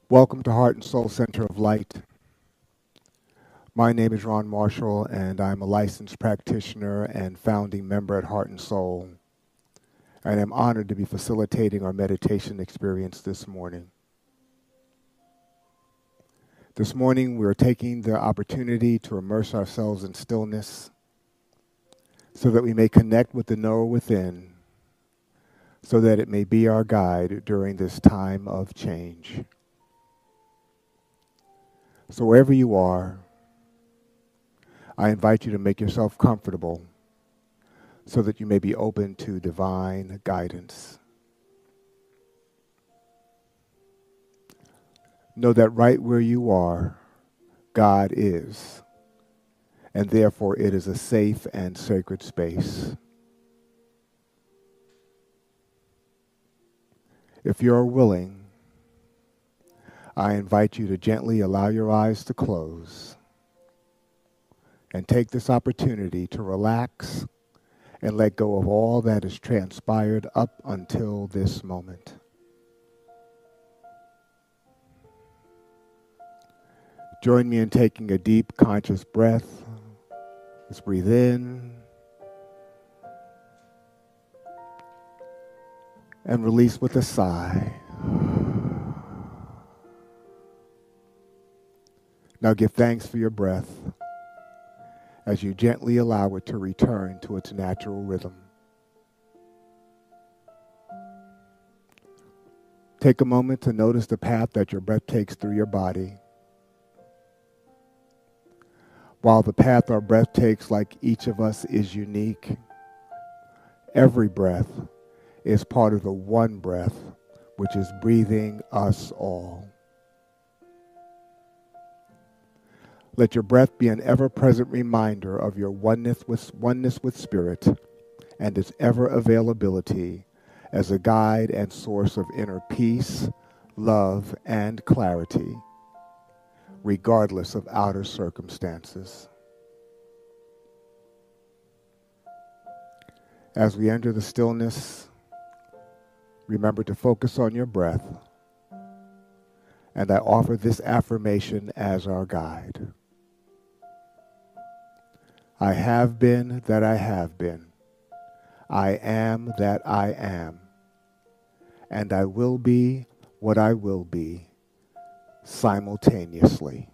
Welcome to Heart and Soul Center of Light. My name is Ron Marshall, and I'm a licensed practitioner and founding member at Heart and Soul. And I'm honored to be facilitating our meditation experience this morning. This morning, we're taking the opportunity to immerse ourselves in stillness so that we may connect with the knower within, so that it may be our guide during this time of change. So wherever you are, I invite you to make yourself comfortable so that you may be open to divine guidance. Know that right where you are, God is, and therefore it is a safe and sacred space. If you're willing, I invite you to gently allow your eyes to close and take this opportunity to relax and let go of all that has transpired up until this moment. Join me in taking a deep, conscious breath. Let's breathe in and release with a sigh. Now give thanks for your breath as you gently allow it to return to its natural rhythm. Take a moment to notice the path that your breath takes through your body. While the path our breath takes, like each of us, is unique, every breath is part of the one breath, which is breathing us all. Let your breath be an ever-present reminder of your oneness with Spirit and its ever-availability as a guide and source of inner peace, love, and clarity, regardless of outer circumstances. As we enter the stillness, remember to focus on your breath, and I offer this affirmation as our guide. I have been that I have been. I am that I am. And I will be what I will be simultaneously.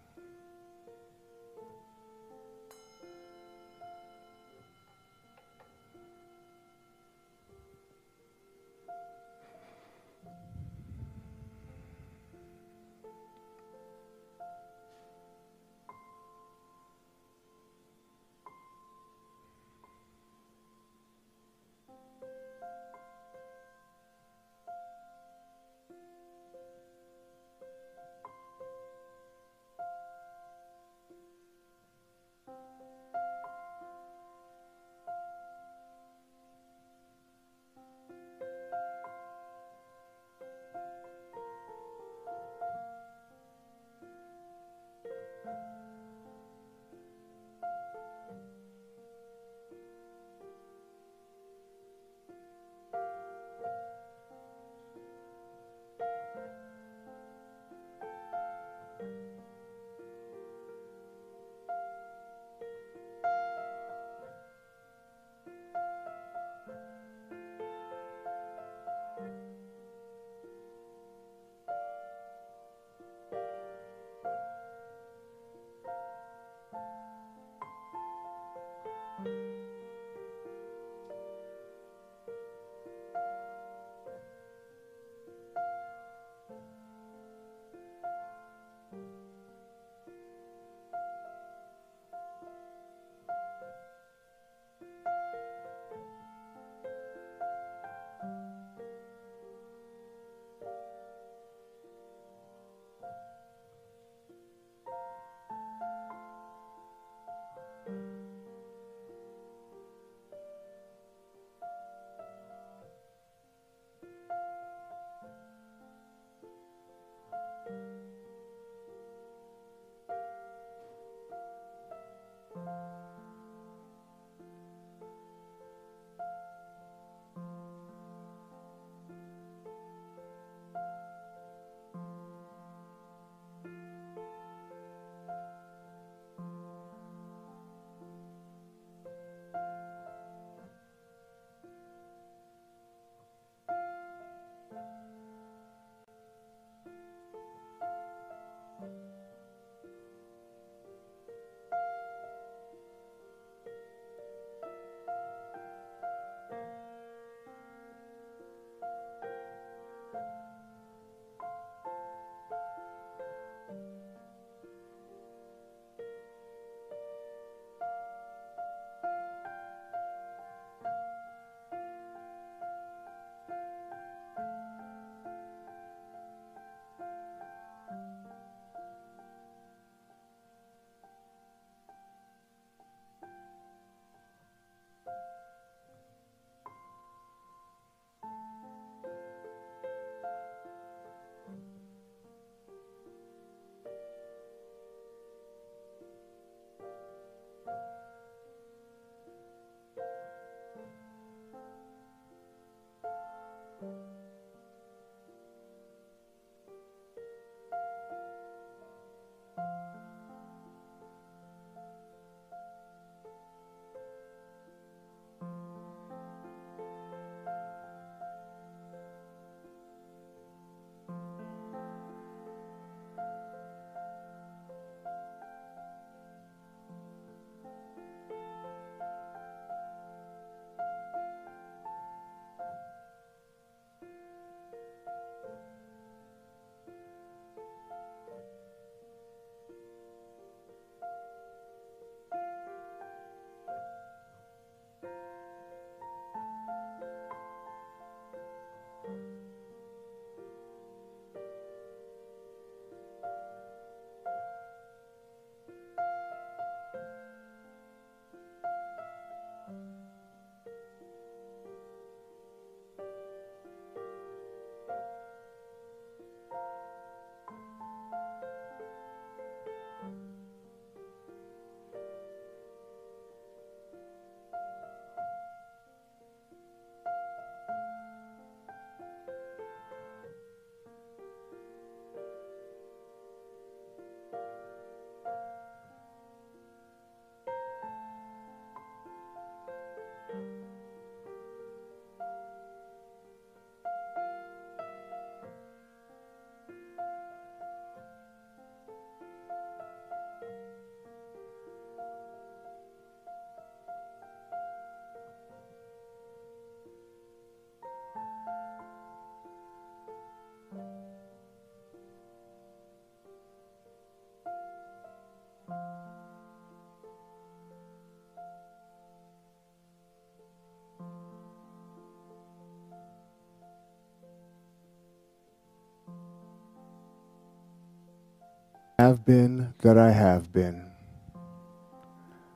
Have been that I have been.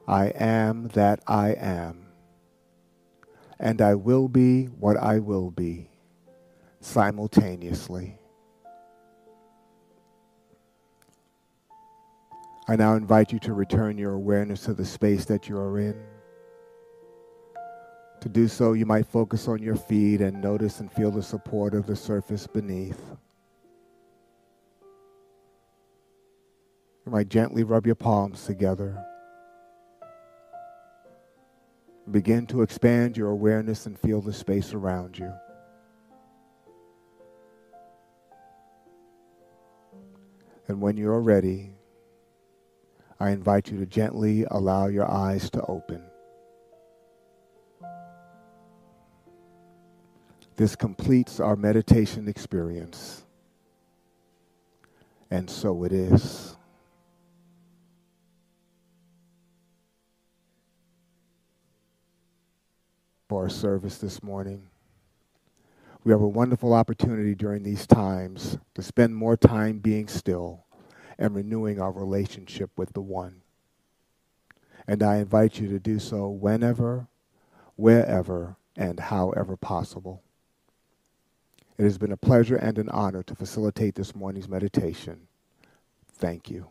I am that I am. And I will be what I will be simultaneously. I now invite you to return your awareness to the space that you are in. To do so, you might focus on your feet and notice and feel the support of the surface beneath. You might gently rub your palms together. Begin to expand your awareness and feel the space around you. And when you're ready, I invite you to gently allow your eyes to open. This completes our meditation experience. And so it is. For our service this morning, we have a wonderful opportunity during these times to spend more time being still and renewing our relationship with the One. And I invite you to do so whenever, wherever, and however possible. It has been a pleasure and an honor to facilitate this morning's meditation. Thank you.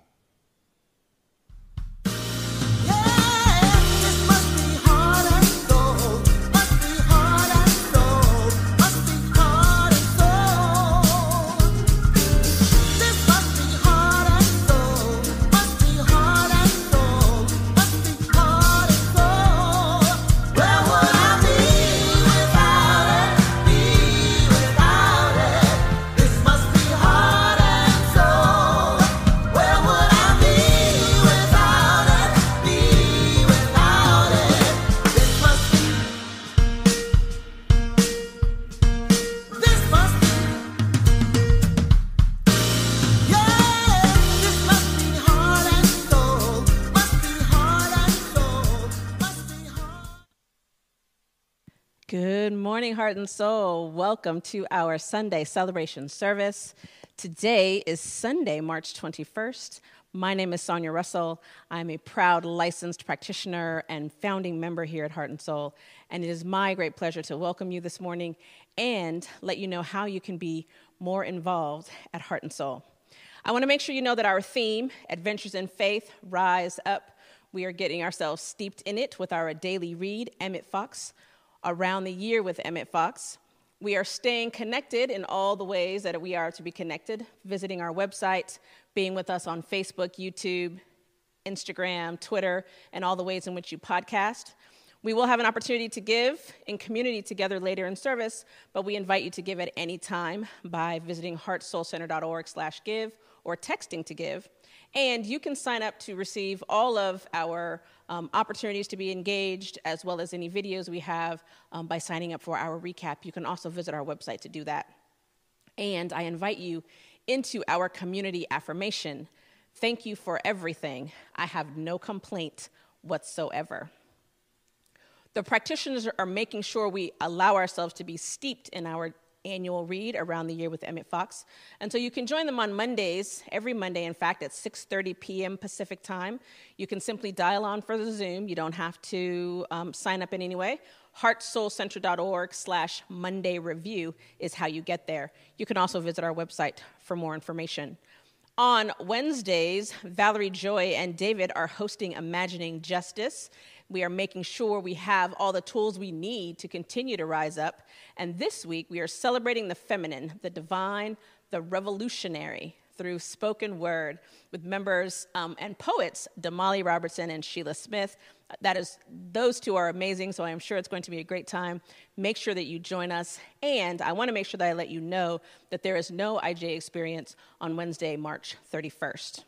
Good morning, heart and soul. Welcome to our Sunday celebration service. Today is Sunday, March 21st. My name is Sonia Russell. I'm a proud licensed practitioner and founding member here at Heart and Soul. And it is my great pleasure to welcome you this morning and let you know how you can be more involved at Heart and Soul. I want to make sure you know that our theme, Adventures in Faith, Rise Up, we are getting ourselves steeped in it with our daily read, Emmett Fox, Around the Year with Emmett Fox. We are staying connected in all the ways that we are to be connected, visiting our website, being with us on Facebook, YouTube, Instagram, Twitter, and all the ways in which you podcast. We will have an opportunity to give in community together later in service, but we invite you to give at any time by visiting heartsoulcenter.org/give or texting to give. And you can sign up to receive all of our opportunities to be engaged, as well as any videos we have by signing up for our recap. You can also visit our website to do that. And I invite you into our community affirmation. Thank you for everything. I have no complaint whatsoever. The practitioners are making sure we allow ourselves to be steeped in our annual read Around the Year with Emmett Fox. And so you can join them on Mondays, every Monday, in fact, at 6:30 p.m. Pacific time. You can simply dial on for the Zoom. You don't have to sign up in any way. heartsoulcenter.org/Monday review is how you get there. You can also visit our website for more information. On Wednesdays, Valerie, Joy, and David are hosting Imagining Justice. We are making sure we have all the tools we need to continue to rise up. And this week, we are celebrating the feminine, the divine, the revolutionary through spoken word with members and poets, Damali Robertson and Sheila Smith. Those two are amazing, so I'm sure it's going to be a great time. Make sure that you join us. And I want to make sure that I let you know that there is no IJ experience on Wednesday, March 31st.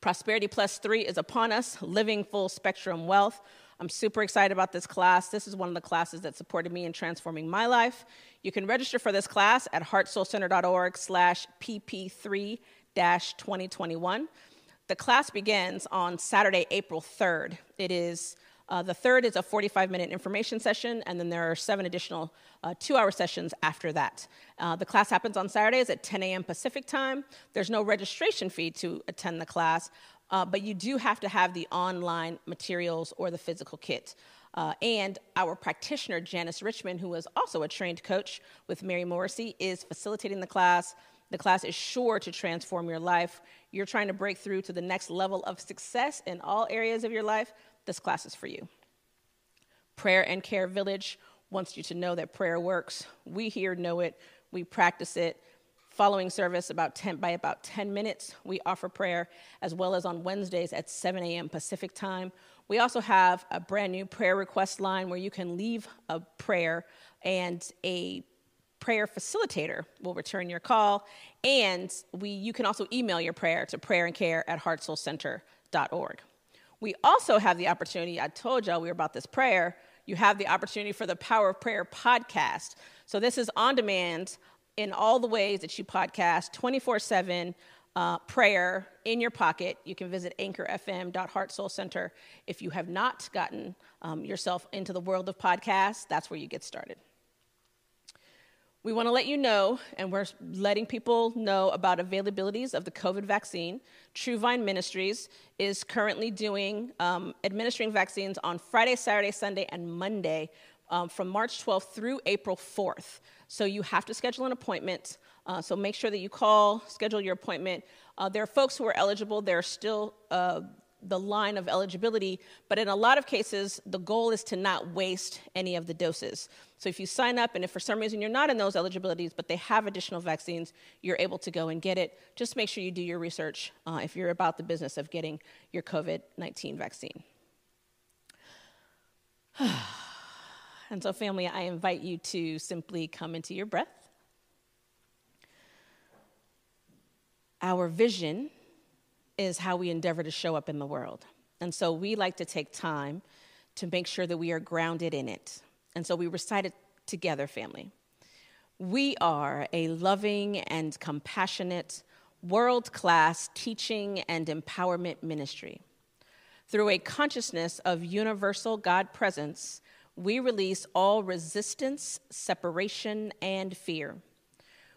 Prosperity Plus 3 is upon us, Living Full Spectrum Wealth. I'm super excited about this class. This is one of the classes that supported me in transforming my life. You can register for this class at heartsoulcenter.org/pp3-2021. The class begins on Saturday, April 3rd. It is The third is a 45-minute information session, and then there are 7 additional 2-hour sessions after that. The class happens on Saturdays at 10 a.m. Pacific time. There's no registration fee to attend the class, but you do have to have the online materials or the physical kit. And our practitioner, Janice Richmond, who is also a trained coach with Mary Morrissey, is facilitating the class. The class is sure to transform your life. You're trying to break through to the next level of success in all areas of your life. This class is for you. Prayer and Care Village wants you to know that prayer works. We here know it. We practice it. Following service by about 10 minutes, we offer prayer, as well as on Wednesdays at 7 a.m. Pacific time. We also have a brand new prayer request line where you can leave a prayer, and a prayer facilitator will return your call. And you can also email your prayer to prayerandcare@heartsoulcenter.org. We also have the opportunity, I told y'all we were about this prayer, you have the opportunity for the Power of Prayer podcast. So this is on demand in all the ways that you podcast, 24/7 prayer in your pocket. You can visit anchorfm.heartsoulcenter. If you have not gotten yourself into the world of podcasts, that's where you get started. We want to let you know, and we're letting people know about availabilities of the COVID vaccine. True Vine Ministries is currently administering vaccines on Friday, Saturday, Sunday, and Monday from March 12th through April 4th. So you have to schedule an appointment. So make sure that you schedule your appointment. There are folks who are eligible. There are still the line of eligibility, but in a lot of cases, the goal is to not waste any of the doses. So if you sign up, and if for some reason you're not in those eligibilities, but they have additional vaccines, you're able to go and get it. Just make sure you do your research if you're about the business of getting your COVID-19 vaccine. And so, family, I invite you to simply come into your breath. Our vision is how we endeavor to show up in the world. And so we like to take time to make sure that we are grounded in it. And so we recite it together, family. We are a loving and compassionate, world-class teaching and empowerment ministry. Through a consciousness of universal God presence, we release all resistance, separation, and fear.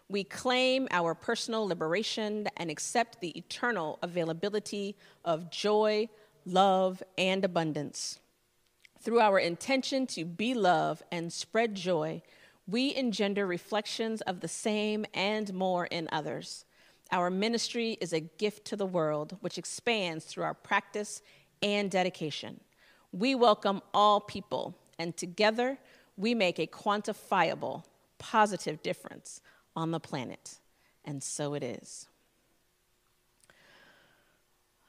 We claim our personal liberation and accept the eternal availability of joy, love, and abundance. Through our intention to be love and spread joy, we engender reflections of the same and more in others. Our ministry is a gift to the world, which expands through our practice and dedication. We welcome all people, and together we make a quantifiable, positive difference on the planet. And so it is.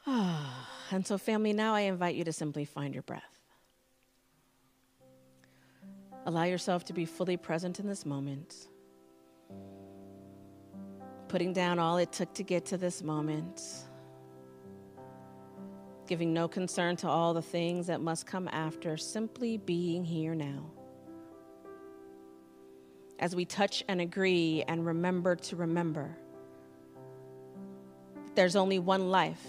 And so, family, now I invite you to simply find your breath. Allow yourself to be fully present in this moment, putting down all it took to get to this moment, giving no concern to all the things that must come after, simply being here now. As we touch and agree and remember to remember, there's only one life.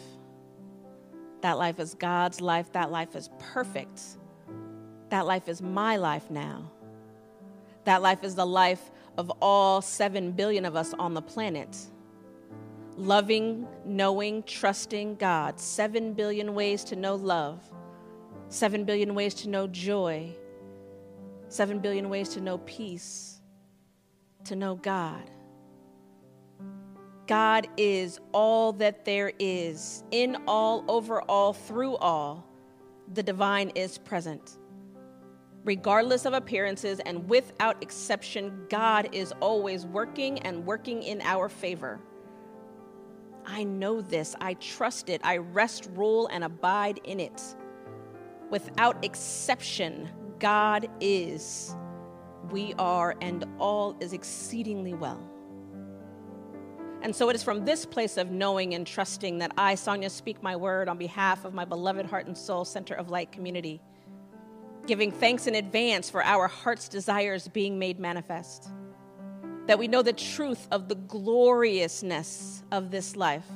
That life is God's life. That life is perfect. That life is my life now. That life is the life of all 7 billion of us on the planet. Loving, knowing, trusting God. 7 billion ways to know love. 7 billion ways to know joy. 7 billion ways to know peace. To know God. God is all that there is. In all, over all, through all, the divine is present. Regardless of appearances and without exception, God is always working and working in our favor. I know this. I trust it. I rest, rule, and abide in it. Without exception, God is. We are, and all is exceedingly well. And so it is from this place of knowing and trusting that I, Sonia, speak my word on behalf of my beloved Heart and Soul Center of Light community, giving thanks in advance for our heart's desires being made manifest, that we know the truth of the gloriousness of this life,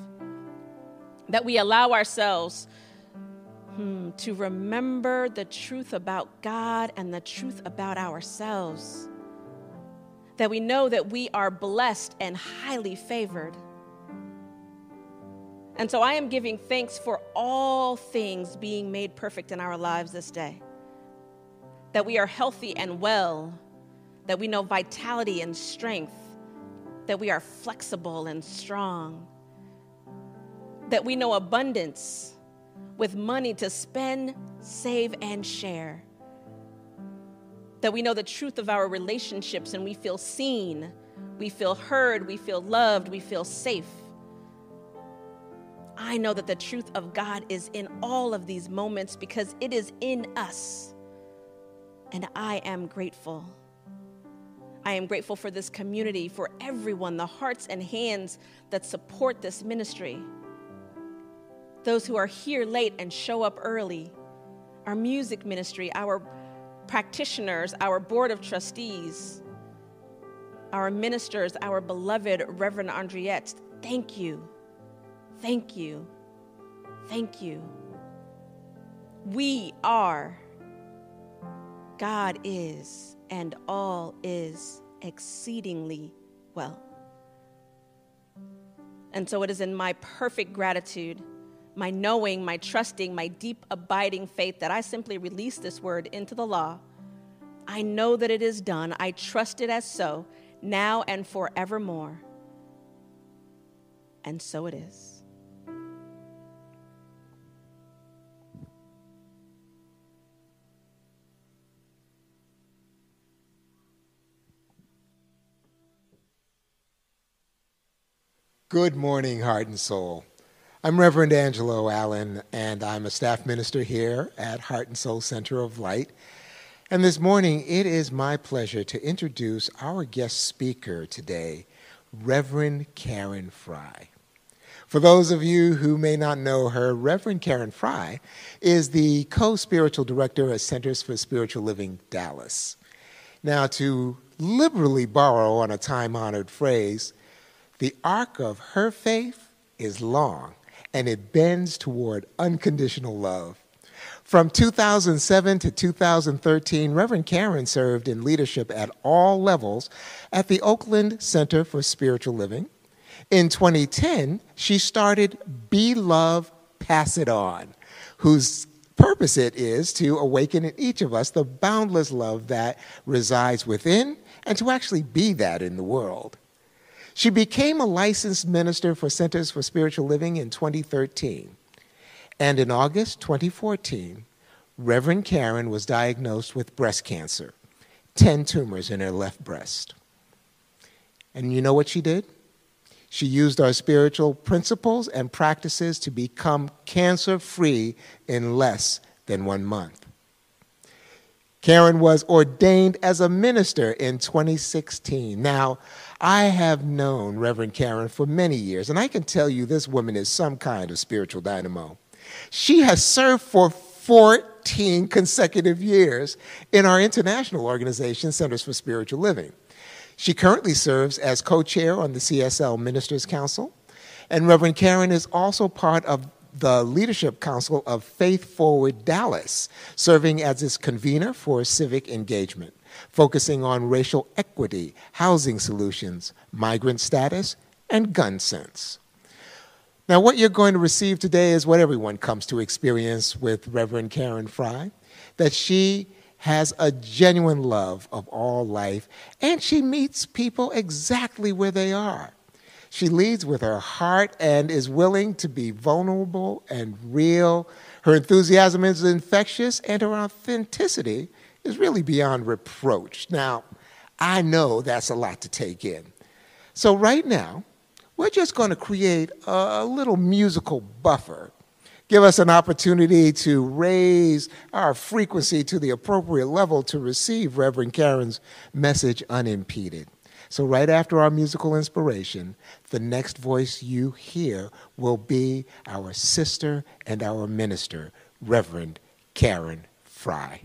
that we allow ourselves to remember the truth about God and the truth about ourselves. That we know that we are blessed and highly favored. And so I am giving thanks for all things being made perfect in our lives this day. That we are healthy and well, that we know vitality and strength, that we are flexible and strong, that we know abundance with money to spend, save, and share, that we know the truth of our relationships and we feel seen, we feel heard, we feel loved, we feel safe. I know that the truth of God is in all of these moments because it is in us, and I am grateful. I am grateful for this community, for everyone, the hearts and hands that support this ministry. Those who are here late and show up early, our music ministry, our practitioners, our board of trustees, our ministers, our beloved Reverend Andriette, thank you, thank you, thank you. We are, God is, and all is exceedingly well. And so it is in my perfect gratitude, my knowing, my trusting, my deep abiding faith that I simply release this word into the law. I know that it is done. I trust it as so, now and forevermore. And so it is. Good morning, heart and soul. I'm Reverend Angelo Allen, and I'm a staff minister here at Heart and Soul Center of Light. And this morning, it is my pleasure to introduce our guest speaker today, Reverend Karen Fry. For those of you who may not know her, Reverend Karen Fry is the co-spiritual director at Centers for Spiritual Living, Dallas. Now, to liberally borrow on a time-honored phrase, the arc of her faith is long, and it bends toward unconditional love. From 2007 to 2013, Reverend Karen served in leadership at all levels at the Oakland Center for Spiritual Living. In 2010, she started Be Love, Pass It On, whose purpose it is to awaken in each of us the boundless love that resides within and to actually be that in the world. She became a licensed minister for Centers for Spiritual Living in 2013. And in August 2014, Reverend Karen was diagnosed with breast cancer, 10 tumors in her left breast. And you know what she did? She used our spiritual principles and practices to become cancer-free in less than 1 month. Karen was ordained as a minister in 2016. Now, I have known Reverend Karen for many years, and I can tell you this woman is some kind of spiritual dynamo. She has served for 14 consecutive years in our international organization, Centers for Spiritual Living. She currently serves as co-chair on the CSL Ministers Council, and Reverend Karen is also part of the Leadership Council of Faith Forward Dallas, serving as its convener for civic engagement, focusing on racial equity, housing solutions, migrant status, and gun sense. Now, what you're going to receive today is what everyone comes to experience with Reverend Karen Fry, that she has a genuine love of all life, and she meets people exactly where they are. She leads with her heart and is willing to be vulnerable and real. Her enthusiasm is infectious, and her authenticity is really beyond reproach. Now, I know that's a lot to take in. So right now, we're just going to create a little musical buffer. Give us an opportunity to raise our frequency to the appropriate level to receive Reverend Karen's message unimpeded. So right after our musical inspiration, the next voice you hear will be our sister and our minister, Reverend Karen Fry.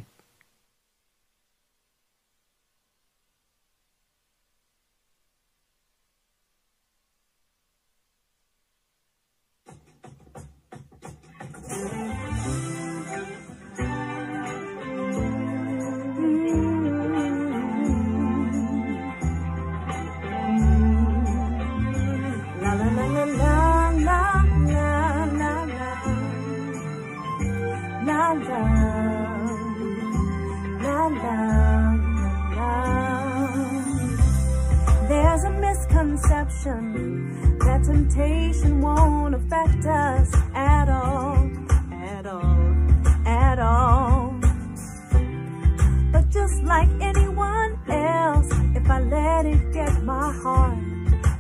la love, la love, love. There's a misconception that temptation won't affect us at all, at all, at all. But just like anyone else, if I let it get my heart,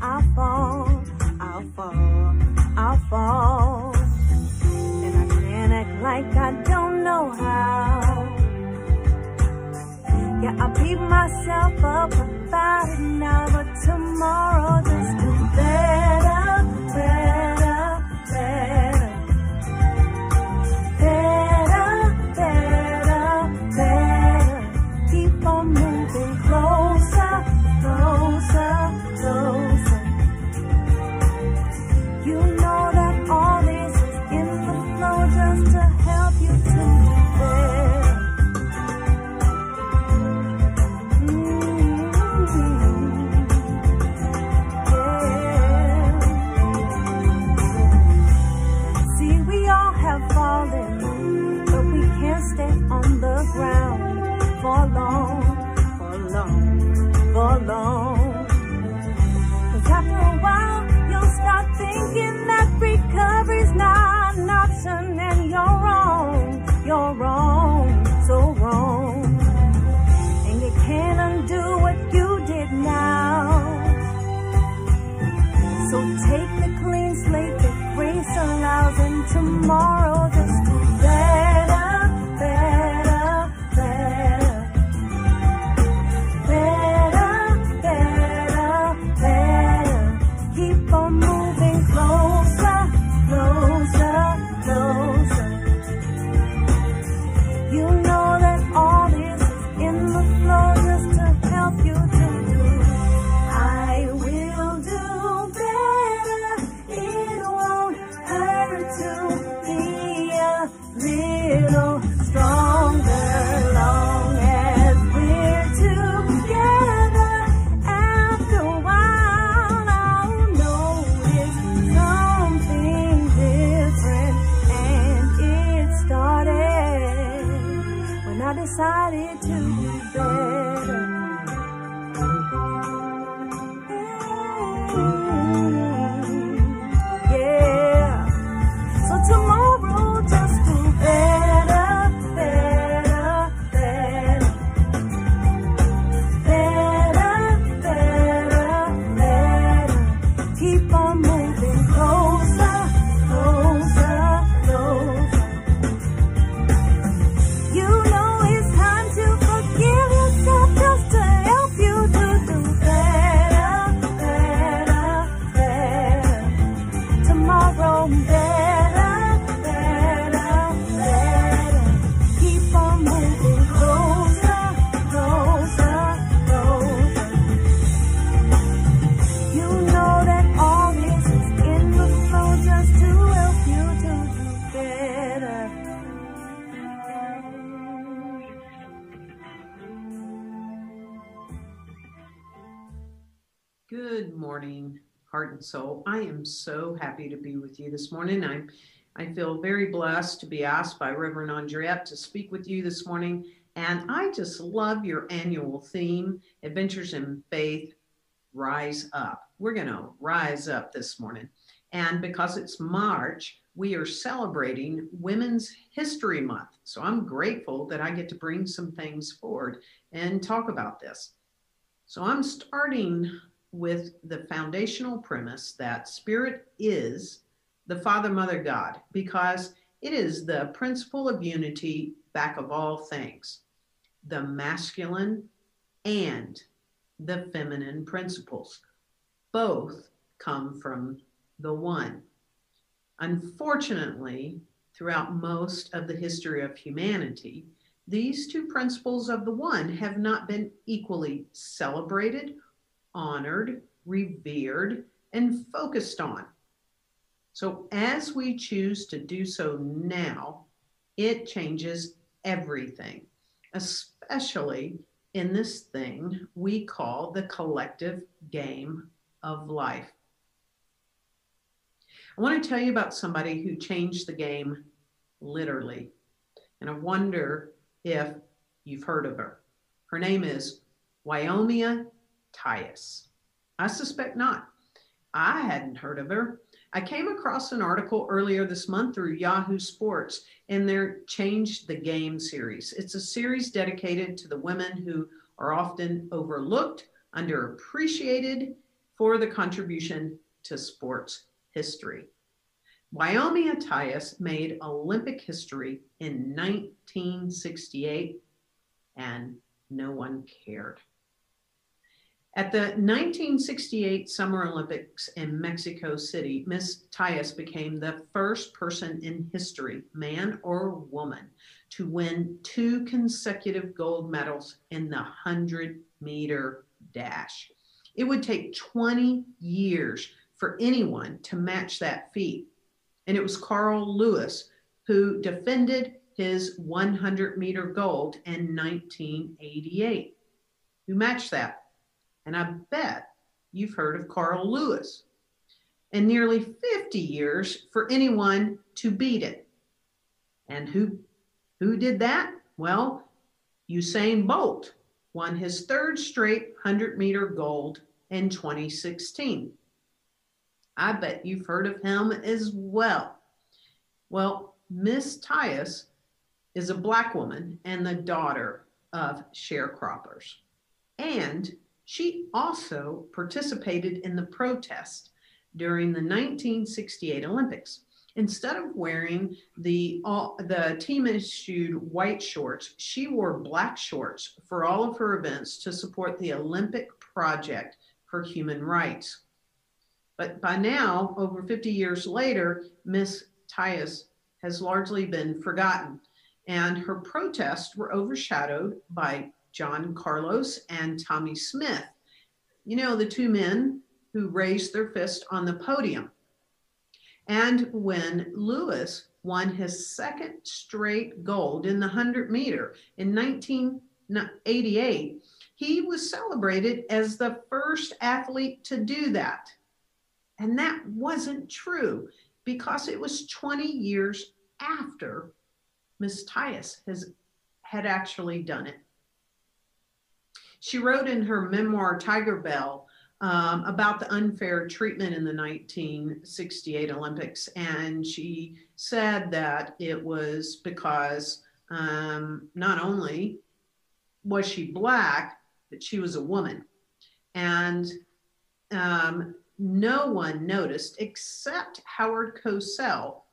I'll fall, I'll fall, I'll fall. And I can't act like I don't know how. Yeah, I beat myself up about it now, but tomorrow just do better, better, better. Better, better, better. Keep on moving closer, closer, closer. You know that all this is in the flow just to help you to do better. Stay on the ground for long, for long, for long. 'Cause after a while, you'll start thinking that recovery's not an option, and you're wrong, so wrong. And you can't undo what you did now. So take the clean slate that grace allows, and tomorrow just do better. Better, better, better, better, better. Keep on moving closer, closer, closer. You know that all this is in the flow just to help you to do. I will do better. It won't hurt to be a little stronger, long as we're together. After a while, I'll notice something different, and it started when I decided to do better. Yeah. So tomorrow, just do better. Good morning, heart and soul. I am so happy to be with you this morning. I feel very blessed to be asked by Reverend Andriette to speak with you this morning. And I just love your annual theme, Adventures in Faith, Rise Up. We're going to rise up this morning. And because it's March, we are celebrating Women's History Month. So I'm grateful that I get to bring some things forward and talk about this. So I'm starting with the foundational premise that Spirit is the Father, Mother, God, because it is the principle of unity back of all things, the masculine and the feminine principles. Both come from the one. Unfortunately, throughout most of the history of humanity, these two principles of the one have not been equally celebrated, honored, revered, and focused on. So as we choose to do so now, it changes everything, especially in this thing we call the collective game of life. I want to tell you about somebody who changed the game literally. And I wonder if you've heard of her. Her name is Wyomia Tyus. I suspect not. I hadn't heard of her. I came across an article earlier this month through Yahoo Sports in their Change the Game series. It's a series dedicated to the women who are often overlooked, underappreciated for the contribution to sports history. Wyomia Tyus made Olympic history in 1968, and no one cared. At the 1968 Summer Olympics in Mexico City, Miss Tyus became the first person in history, man or woman, to win 2 consecutive gold medals in the 100-meter dash. It would take 20 years for anyone to match that feat. And it was Carl Lewis who defended his 100-meter gold in 1988, who matched that. And I bet you've heard of Carl Lewis. And nearly 50 years for anyone to beat it. And who did that? Well, Usain Bolt won his 3rd straight 100-meter gold in 2016. I bet you've heard of him as well. Well, Miss Tyus is a Black woman and the daughter of sharecroppers. And she also participated in the protest during the 1968 Olympics. Instead of wearing the team-issued white shorts, she wore black shorts for all of her events to support the Olympic Project for Human Rights. But by now, over 50 years later, Miss Tyus has largely been forgotten, and her protests were overshadowed by John Carlos and Tommy Smith. You know, the 2 men who raised their fist on the podium. And when Lewis won his 2nd straight gold in the 100-meter in 1988, he was celebrated as the first athlete to do that. And that wasn't true because it was 20 years after Miss Tyus had actually done it. She wrote in her memoir, Tiger Bell, about the unfair treatment in the 1968 Olympics. And she said that it was because not only was she Black, but she was a woman. And no one noticed except Howard Cosell.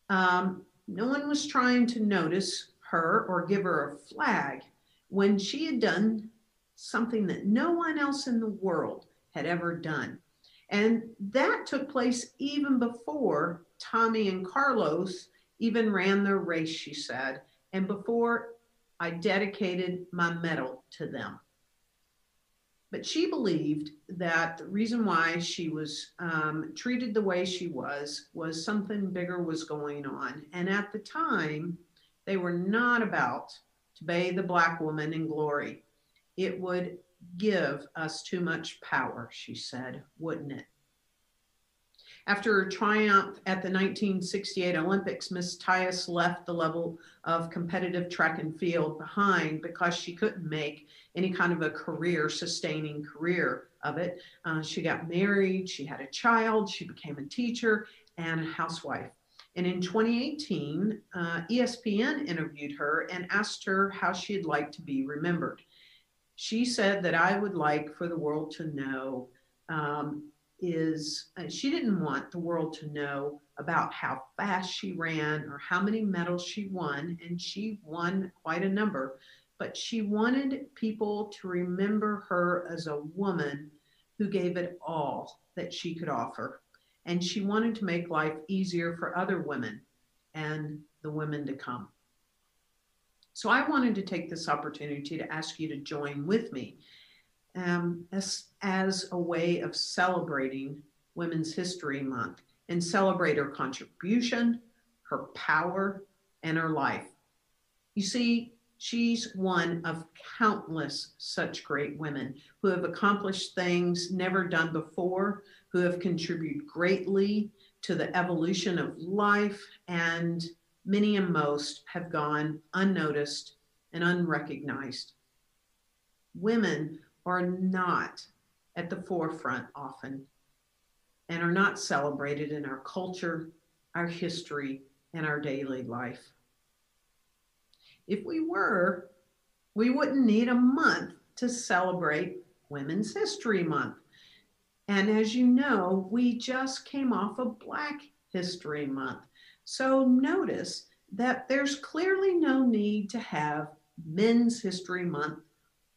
No one was trying to notice her or give her a flag when she had done something that no one else in the world had ever done. And that took place even before Tommy and Carlos even ran their race, she said, and before I dedicated my medal to them. But she believed that the reason why she was treated the way she was something bigger was going on. And at the time, they were not about to bathe the Black woman in glory. It would give us too much power, she said, wouldn't it? After her triumph at the 1968 Olympics, Miss Tyus left the level of competitive track and field behind because she couldn't make any kind of a sustaining career of it. She got married, she had a child, she became a teacher and a housewife. And in 2018, ESPN interviewed her and asked her how she'd like to be remembered. She said that I would like for the world to know she didn't want the world to know about how fast she ran or how many medals she won, and she won quite a number, but she wanted people to remember her as a woman who gave it all that she could offer. And she wanted to make life easier for other women and the women to come. So I wanted to take this opportunity to ask you to join with me as a way of celebrating Women's History Month and celebrate her contribution, her power, and her life. You see, she's one of countless such great women who have accomplished things never done before, who have contributed greatly to the evolution of life and many and most have gone unnoticed and unrecognized. Women are not at the forefront often and are not celebrated in our culture, our history, and our daily life. If we were, we wouldn't need a month to celebrate Women's History Month. And as you know, we just came off of Black History Month. So notice that there's clearly no need to have Men's History Month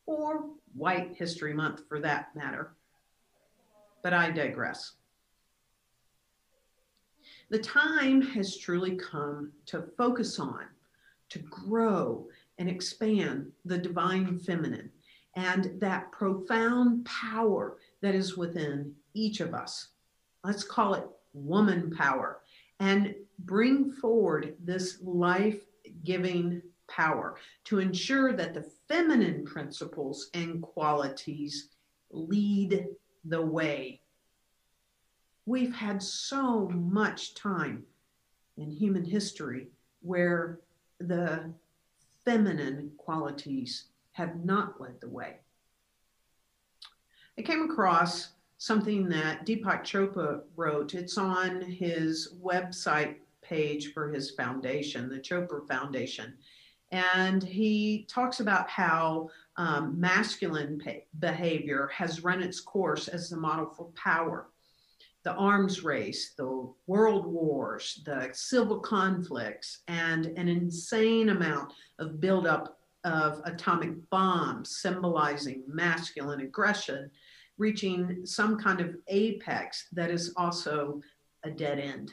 or White History Month for that matter. But I digress. The time has truly come to focus on, to grow and expand the divine feminine and that profound power that is within each of us. Let's call it woman power, and bring forward this life-giving power to ensure that the feminine principles and qualities lead the way. We've had so much time in human history where the feminine qualities have not led the way. I came across something that Deepak Chopra wrote. It's on his website page for his foundation, the Chopra Foundation. And he talks about how masculine behavior has run its course as the model for power. The arms race, the world wars, the civil conflicts, and an insane amount of buildup of atomic bombs symbolizing masculine aggression, reaching some kind of apex that is also a dead end.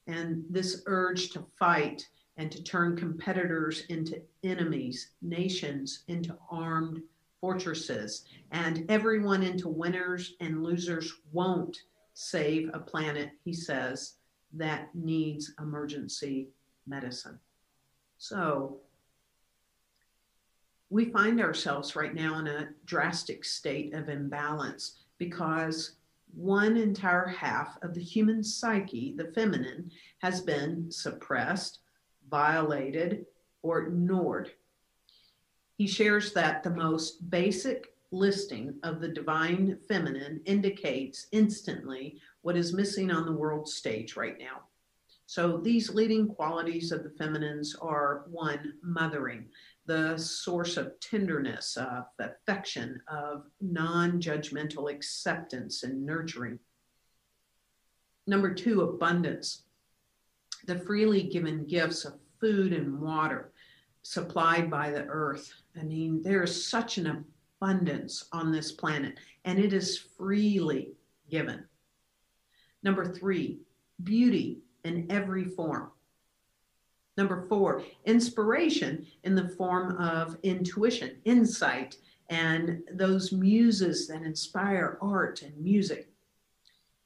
And this urge to fight and to turn competitors into enemies, nations into armed fortresses, and everyone into winners and losers won't save a planet, he says, that needs emergency medicine. So we find ourselves right now in a drastic state of imbalance because one entire half of the human psyche, the feminine, has been suppressed, violated, or ignored. He shares that the most basic listing of the divine feminine indicates instantly what is missing on the world stage right now. So these leading qualities of the feminines are: one, mothering, the source of tenderness, of affection, of non-judgmental acceptance and nurturing. Number two, abundance, the freely given gifts of food and water supplied by the earth. I mean, there is such an abundance on this planet, and it is freely given. Number three, beauty in every form. Number four, inspiration in the form of intuition, insight, and those muses that inspire art and music.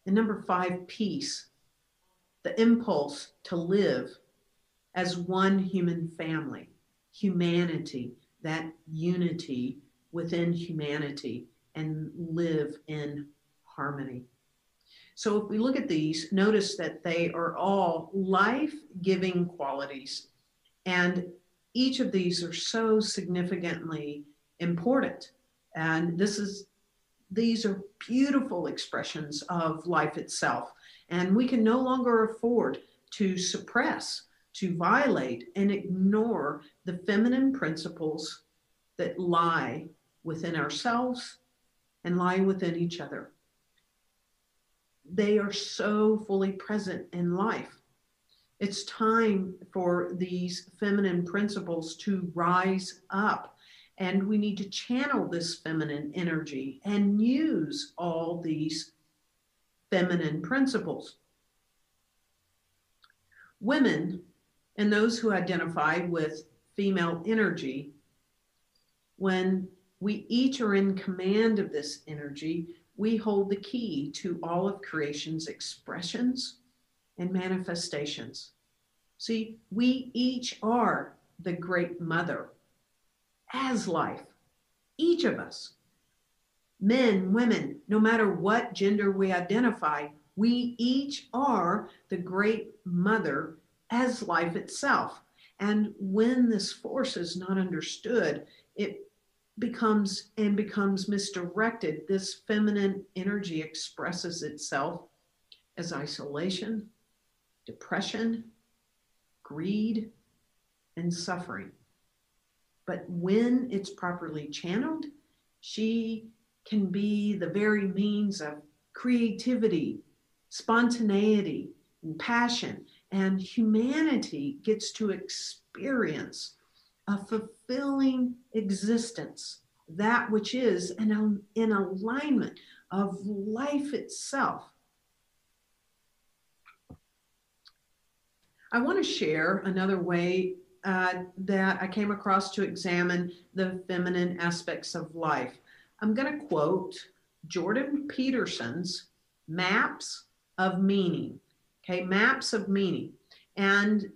And number five, peace, the impulse to live as one human family, humanity, that unity within humanity, and live in harmony. So if we look at these, notice that they are all life-giving qualities, and each of these are so significantly important. And these are beautiful expressions of life itself. And we can no longer afford to suppress, to violate, and ignore the feminine principles that lie within ourselves and lie within each other. They are so fully present in life. It's time for these feminine principles to rise up, and we need to channel this feminine energy and use all these feminine principles. Women and those who identify with female energy, when we each are in command of this energy, we hold the key to all of creation's expressions and manifestations. See, we each are the great mother as life, each of us. Men, women, no matter what gender we identify, we each are the great mother as life itself. And when this force is not understood, it becomes misdirected. This feminine energy expresses itself as isolation, depression, greed, and suffering. But when it's properly channeled, she can be the very means of creativity, spontaneity, and passion, and humanity gets to experience a fulfilling existence, that which is in alignment of life itself. I want to share another way that I came across to examine the feminine aspects of life. I'm going to quote Jordan Peterson's Maps of Meaning. Okay, Maps of Meaning. And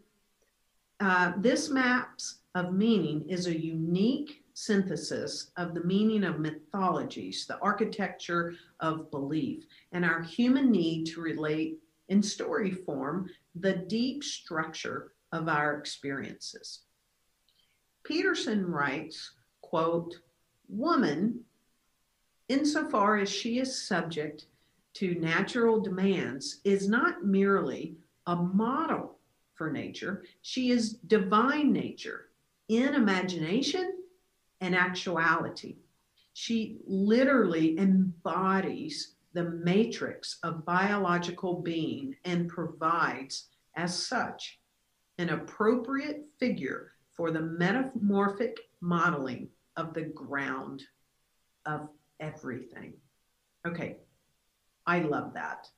this Maps of Meaning is a unique synthesis of the meaning of mythologies, the architecture of belief, and our human need to relate in story form the deep structure of our experiences. Peterson writes, quote, "Woman, insofar as she is subject to natural demands, is not merely a model for nature, she is divine nature in imagination and actuality. She literally embodies the matrix of biological being and provides, as such, an appropriate figure for the metamorphic modeling of the ground of everything." Okay, I love that.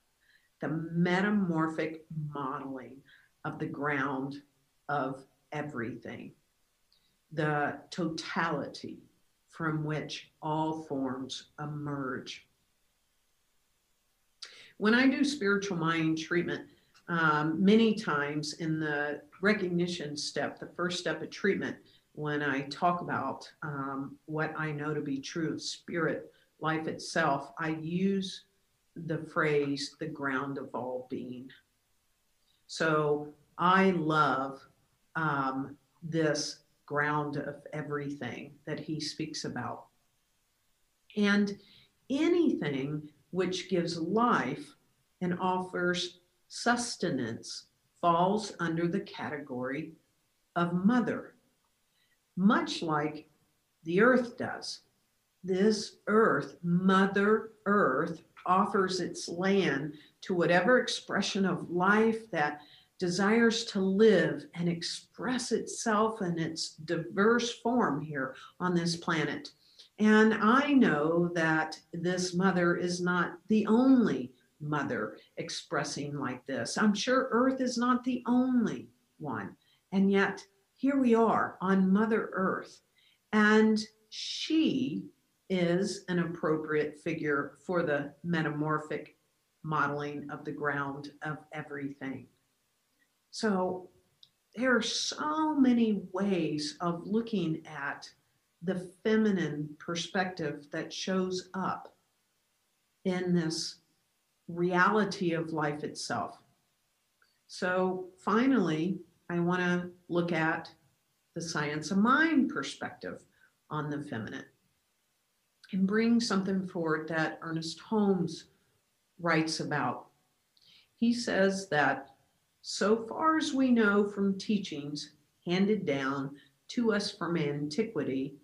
The metamorphic modeling of the ground of everything. The totality from which all forms emerge. When I do spiritual mind treatment, many times in the recognition step, the first step of treatment, when I talk about what I know to be true of spirit, life itself, I use the phrase, the ground of all being. So I love this ground of everything that he speaks about. And anything which gives life and offers sustenance falls under the category of mother, much like the earth does. This earth, Mother Earth, offers its land to whatever expression of life that desires to live and express itself in its diverse form here on this planet. And I know that this mother is not the only mother expressing like this. I'm sure Earth is not the only one. And yet here we are on Mother Earth, and she is an appropriate figure for the metamorphic modeling of the ground of everything. So there are so many ways of looking at the feminine perspective that shows up in this reality of life itself. So finally, I want to look at the science of mind perspective on the feminine and bring something forward that Ernest Holmes writes about. He says that so far as we know from teachings handed down to us from antiquity,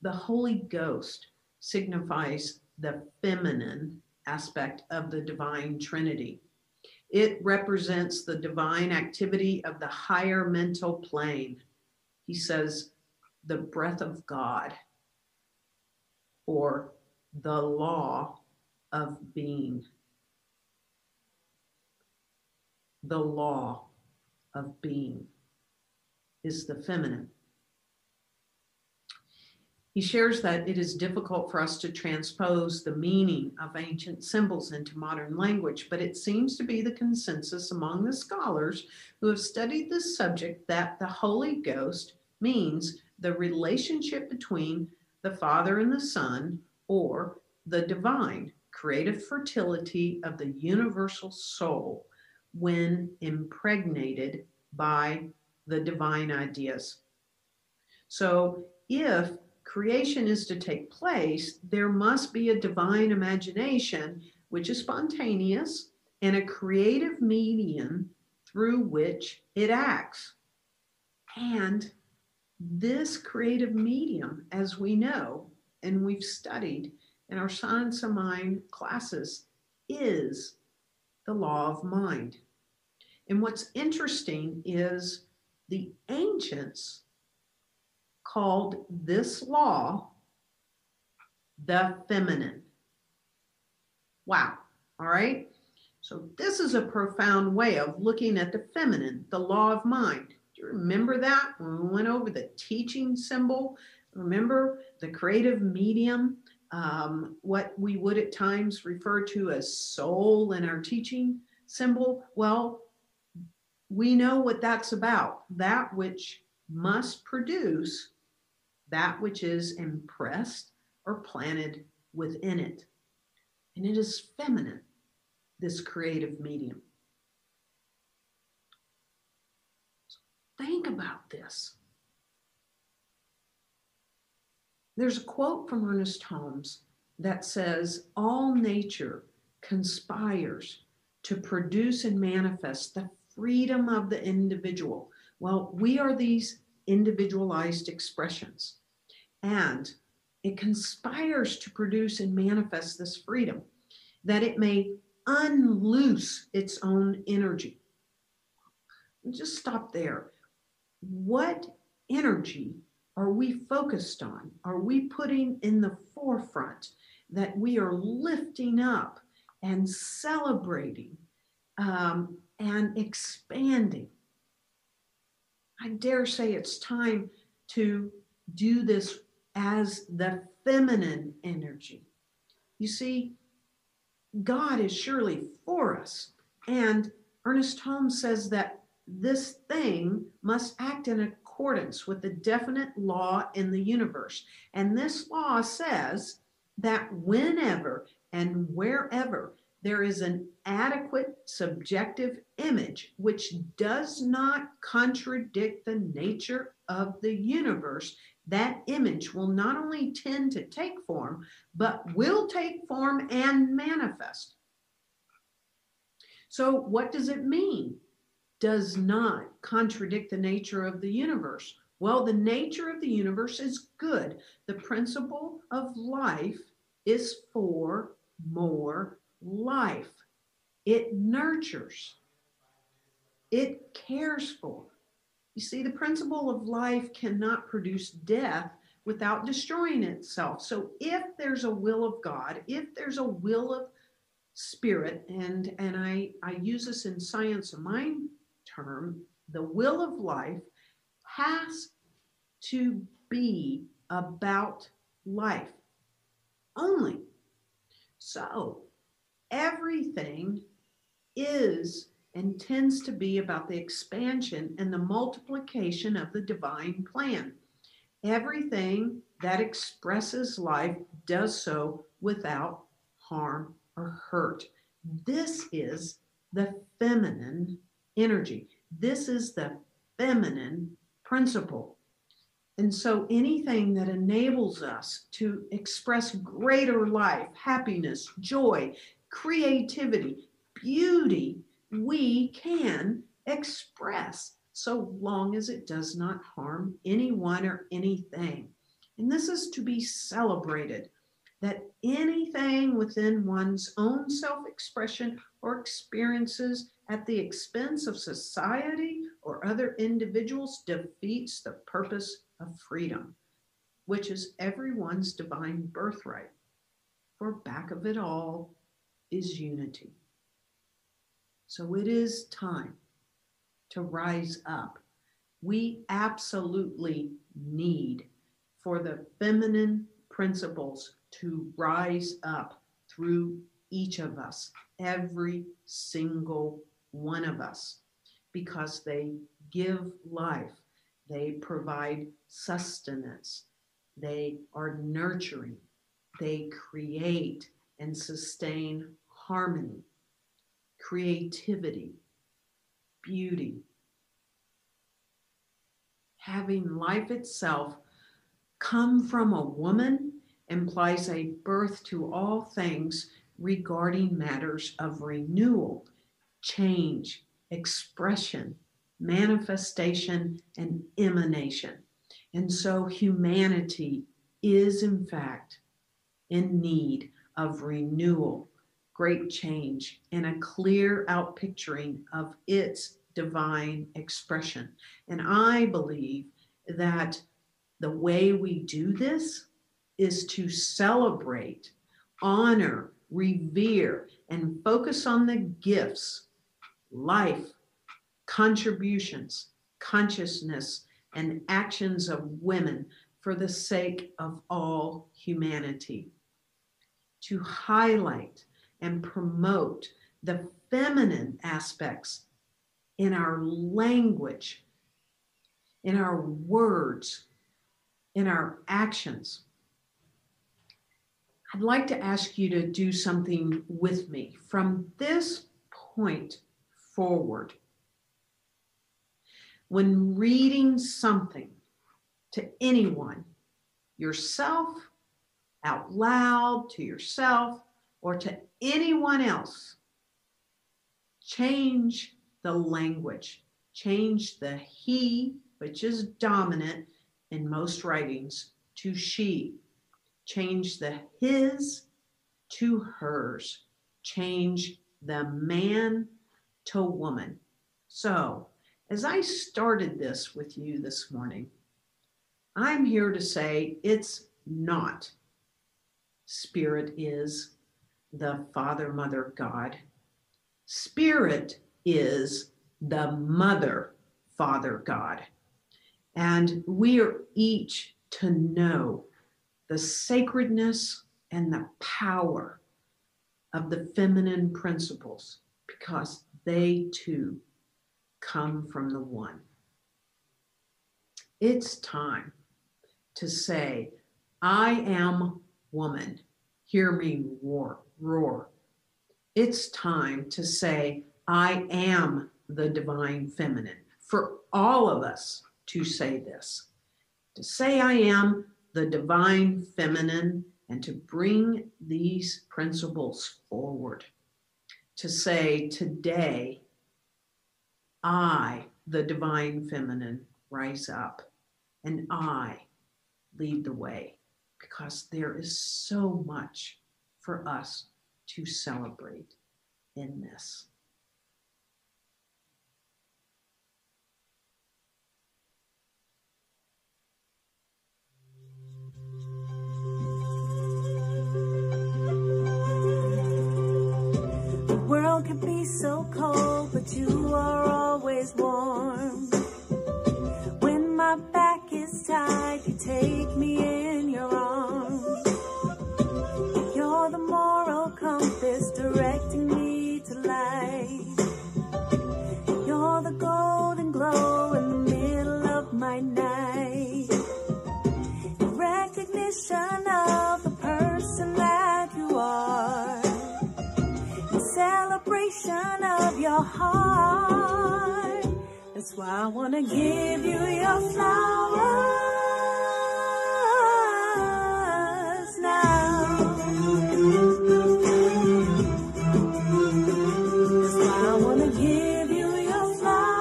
the Holy Ghost signifies the feminine aspect of the divine Trinity. It represents the divine activity of the higher mental plane. He says, the breath of God, or the law of being. The law of being is the feminine. He shares that it is difficult for us to transpose the meaning of ancient symbols into modern language, but it seems to be the consensus among the scholars who have studied this subject that the Holy Ghost means the relationship between the Father and the Son, or the divine creative fertility of the universal soul when impregnated by the divine ideas. So if creation is to take place, there must be a divine imagination, which is spontaneous, and a creative medium through which it acts. And this creative medium, as we know, and we've studied in our Science of Mind classes, is the law of mind. And what's interesting is the ancients called this law the feminine. Wow. All right. So this is a profound way of looking at the feminine, the law of mind. Do you remember that when we went over the teaching symbol? Remember the creative medium, what we would at times refer to as soul in our teaching symbol? Well, we know what that's about. That which must produce that which is impressed or planted within it. And it is feminine, this creative medium. So think about this. There's a quote from Ernest Holmes that says, all nature conspires to produce and manifest the freedom of the individual. Well, we are these individualized expressions. And it conspires to produce and manifest this freedom, that it may unloose its own energy. Just stop there. What energy are we focused on? Are we putting in the forefront that we are lifting up and celebrating and expanding? I dare say it's time to do this as the feminine energy. You see, God is surely for us. And Ernest Holmes says that this thing must act in accordance with the definite law in the universe. And this law says that whenever and wherever there is an adequate subjective image which does not contradict the nature of the universe, that image will not only tend to take form, but will take form and manifest. So what does it mean? Does not contradict the nature of the universe. Well, the nature of the universe is good. The principle of life is for more life. It nurtures. It cares for. You see, the principle of life cannot produce death without destroying itself. So if there's a will of God, if there's a will of spirit, and I use this in Science of Mind term, the will of life has to be about life only. So everything is and tends to be about the expansion and the multiplication of the divine plan. Everything that expresses life does so without harm or hurt. This is the feminine energy. This is the feminine principle. And so anything that enables us to express greater life, happiness, joy, creativity, beauty, we can express, so long as it does not harm anyone or anything. And this is to be celebrated, that anything within one's own self-expression or experiences at the expense of society or other individuals defeats the purpose of freedom, which is everyone's divine birthright. For back of it all is unity. So it is time to rise up. We absolutely need for the feminine principles to rise up through each of us, every single one of us, because they give life, they provide sustenance, they are nurturing, they create and sustain harmony, creativity, beauty, having life itself come from a woman implies a birth to all things regarding matters of renewal, change, expression, manifestation, and emanation. And so humanity is, in fact, in need of renewal, great change, and a clear outpicturing of its divine expression. And I believe that the way we do this is to celebrate, honor, revere, and focus on the gifts, life, contributions, consciousness, and actions of women for the sake of all humanity. To highlight and promote the feminine aspects in our language, in our words, in our actions. I'd like to ask you to do something with me from this point forward. When reading something to anyone, yourself, out loud, to yourself, or to anyone else, change the language. Change the he, which is dominant in most writings, to she. Change the his to hers. Change the man to woman. So, as I started this with you this morning, I'm here to say it's not Spirit is the Father, Mother, God. Spirit is the Mother, Father, God. And we are each to know the sacredness and the power of the feminine principles, because they too come from the one. It's time to say, I am woman. Hear me roar. It's time to say, I am the divine feminine. For all of us to say this, to say I am the divine feminine, and to bring these principles forward. To say today, I, the divine feminine, rise up and I lead the way, because there is so much for us to celebrate in this. The world can be so cold, but you are always warm. When my back is tired, you take me in your arms. You're the moral compass directing me to light. You're the golden glow in the middle of my night. In recognition of the person that you are. In celebration of your heart. That's why I want to give you your flowers now. That's why I want to give you your flowers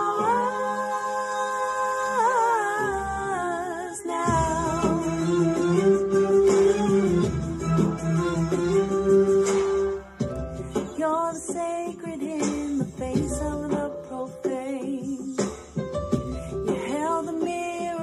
now. You're the sacred in the face of the profane. You held the mirror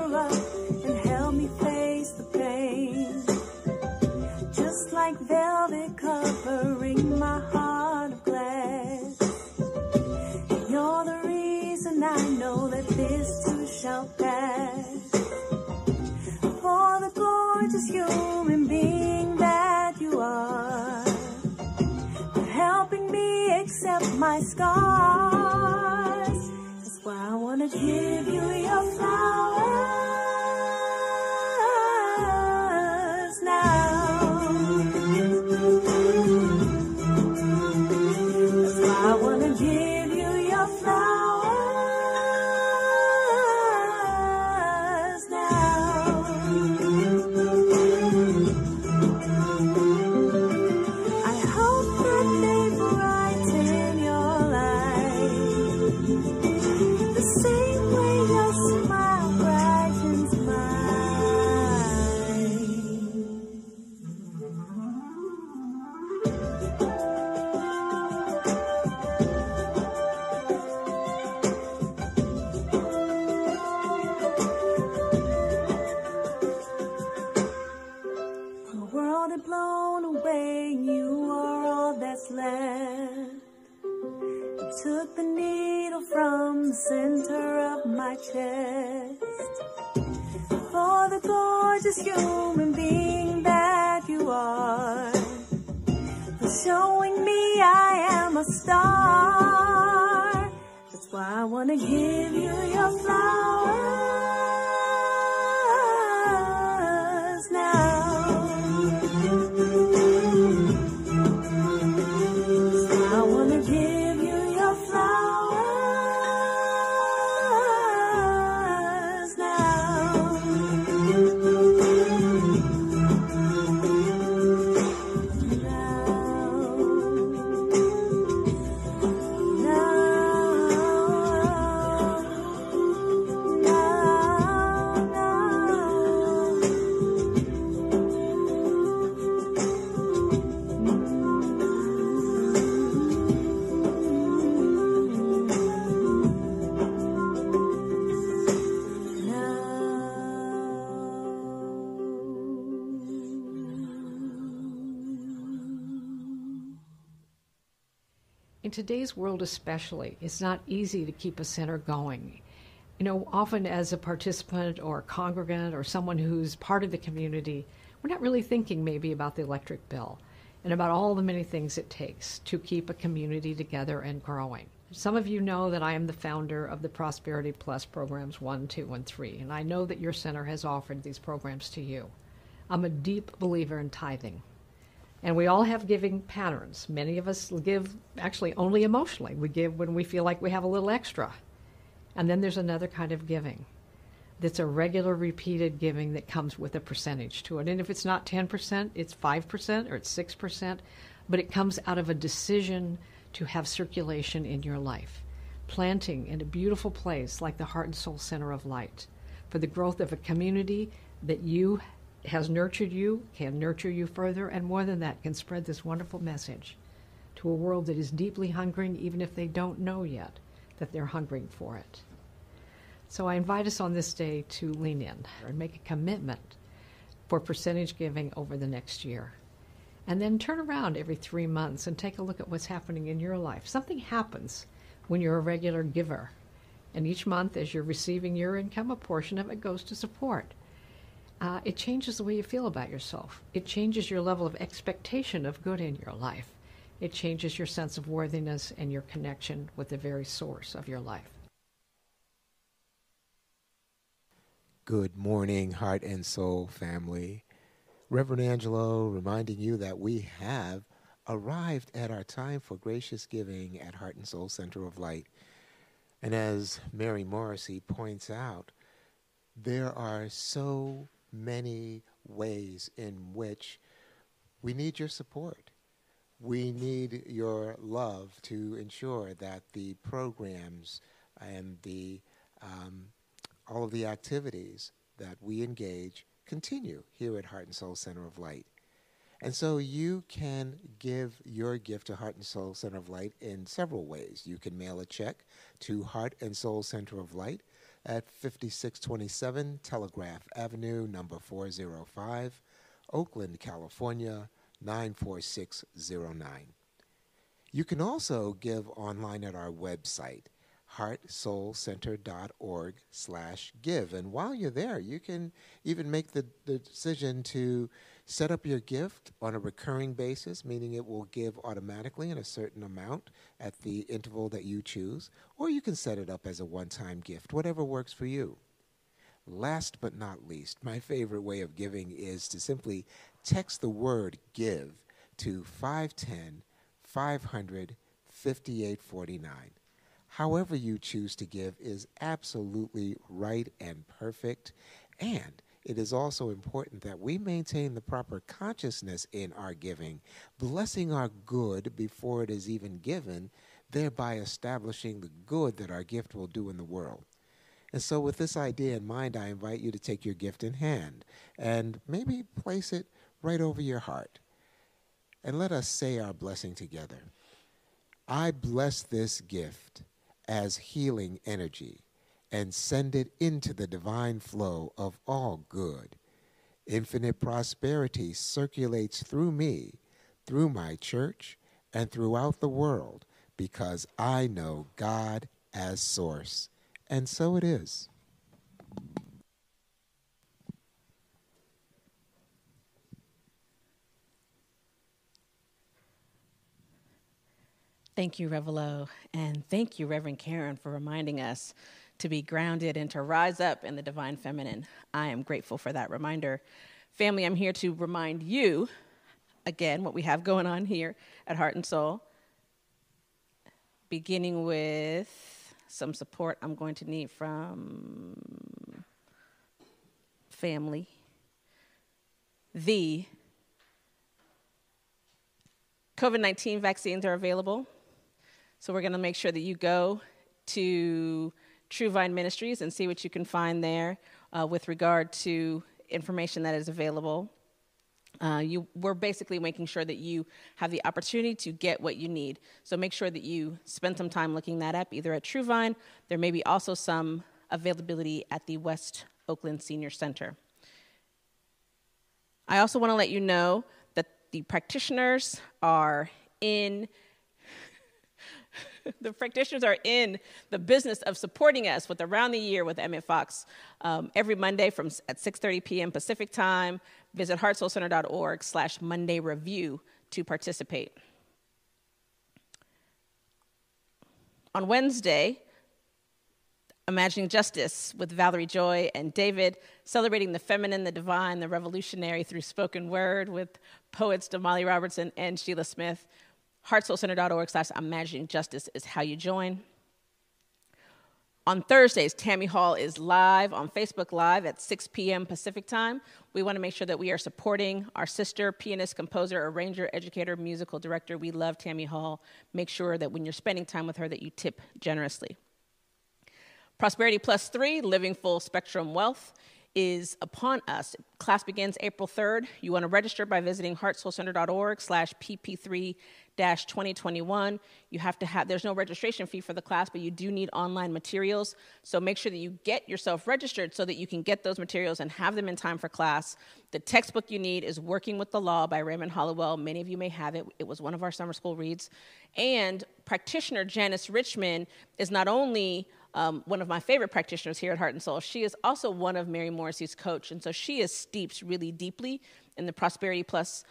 my chest. For the gorgeous human being that you are, for showing me I am a star. That's why I want to give you your flowers now. That's why I want to give you your flowers now. In today's world especially, it's not easy to keep a center going. You know, often as a participant or a congregant or someone who's part of the community, we're not really thinking maybe about the electric bill and about all the many things it takes to keep a community together and growing. Some of you know that I am the founder of the Prosperity Plus programs 1, 2, and 3, and I know that your center has offered these programs to you. I'm a deep believer in tithing. And we all have giving patterns. Many of us give actually only emotionally. We give when we feel like we have a little extra. And then there's another kind of giving that's a regular repeated giving that comes with a percentage to it. And if it's not 10%, it's 5% or it's 6%, but it comes out of a decision to have circulation in your life. Planting in a beautiful place like the Heart and Soul Center of Light for the growth of a community that has nurtured you, can nurture you further, and more than that, can spread this wonderful message to a world that is deeply hungering, even if they don't know yet that they're hungering for it. So I invite us on this day to lean in and make a commitment for percentage giving over the next year. And then turn around every 3 months and take a look at what's happening in your life. Something happens when you're a regular giver. And each month, as you're receiving your income, a portion of it goes to support. It changes the way you feel about yourself. It changes your level of expectation of good in your life. It changes your sense of worthiness and your connection with the very source of your life. Good morning, Heart and Soul family. Reverend Angelo reminding you that we have arrived at our time for gracious giving at Heart and Soul Center of Light. And as Mary Morrissey points out, there are so many ways in which we need your support. We need your love to ensure that the programs and the all of the activities that we engage continue here at Heart and Soul Center of Light. And so you can give your gift to Heart and Soul Center of Light in several ways. You can mail a check to Heart and Soul Center of Light at 5627 Telegraph Avenue, number 405, Oakland, California, 94609. You can also give online at our website, heartsoulcenter.org/give. And while you're there, you can even make the decision to set up your gift on a recurring basis, meaning it will give automatically in a certain amount at the interval that you choose, or you can set it up as a one-time gift, whatever works for you. Last but not least, my favorite way of giving is to simply text the word GIVE to 510-500-5849. However you choose to give is absolutely right and perfect, and it is also important that we maintain the proper consciousness in our giving, blessing our good before it is even given, thereby establishing the good that our gift will do in the world. And so with this idea in mind, I invite you to take your gift in hand and maybe place it right over your heart. And let us say our blessing together. I bless this gift as healing energy and send it into the divine flow of all good. Infinite prosperity circulates through me, through my church, and throughout the world because I know God as source. And so it is. Thank you, Revelo, and thank you, Reverend Karen, for reminding us to be grounded and to rise up in the divine feminine. I am grateful for that reminder. Family, I'm here to remind you, again, what we have going on here at Heart and Soul, beginning with some support I'm going to need from family. The COVID-19 vaccines are available. So we're going to make sure that you go to True Vine Ministries and see what you can find there with regard to information that is available. We're basically making sure that you have the opportunity to get what you need. So make sure that you spend some time looking that up, either at True Vine. There may be also some availability at the West Oakland Senior Center. I also want to let you know that the practitioners are in the business of supporting us with Around the Year with Emmett Fox every Monday at 6:30 p.m. Pacific time. Visit heartsoulcenter.org/Monday Review to participate. On Wednesday, Imagining Justice with Valerie Joy and David, celebrating the feminine, the divine, the revolutionary through spoken word with poets Damali Robertson and Sheila Smith. heartsoulcenter.org/Imagining Justice is how you join. On Thursdays, Tammy Hall is live on Facebook Live at 6 p.m. Pacific time. We want to make sure that we are supporting our sister, pianist, composer, arranger, educator, musical director. We love Tammy Hall. Make sure that when you're spending time with her that you tip generously. Prosperity Plus 3, Living Full Spectrum Wealth, is upon us. Class begins April 3rd. You want to register by visiting heartsoulcenter.org/pp3-2021. You have to have, there's no registration fee for the class, but you do need online materials. So make sure that you get yourself registered so that you can get those materials and have them in time for class. The textbook you need is Working with the Law by Raymond Hollowell. Many of you may have it. It was one of our summer school reads. And practitioner Janice Richmond is not only one of my favorite practitioners here at Heart and Soul, she is also one of Mary Morrissey's coach. And so she is steeped really deeply in the Prosperity Plus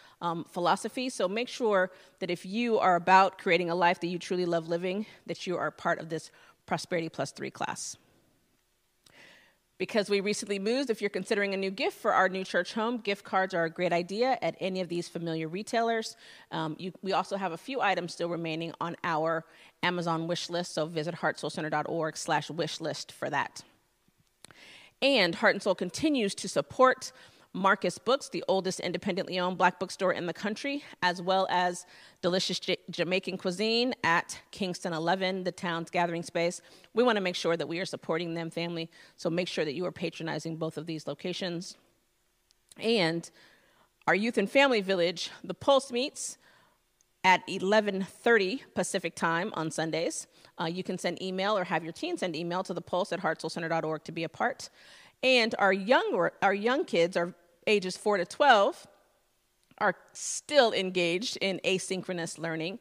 philosophy. So make sure that if you are about creating a life that you truly love living, that you are part of this Prosperity Plus 3 class. Because we recently moved, if you're considering a new gift for our new church home, gift cards are a great idea at any of these familiar retailers. We also have a few items still remaining on our Amazon wish list, so visit heartsoulcenter.org/wish list for that. And Heart and Soul continues to support Marcus Books, the oldest independently owned Black bookstore in the country, as well as delicious Jamaican cuisine at Kingston 11, the town's gathering space. We want to make sure that we are supporting them, family, so make sure that you are patronizing both of these locations. And our Youth and Family Village, the Pulse meets at 11:30 Pacific time on Sundays. You can send email or have your teen send email to the Pulse at heartsoulcenter.org to be a part. And our young kids are ages 4 to 12 are still engaged in asynchronous learning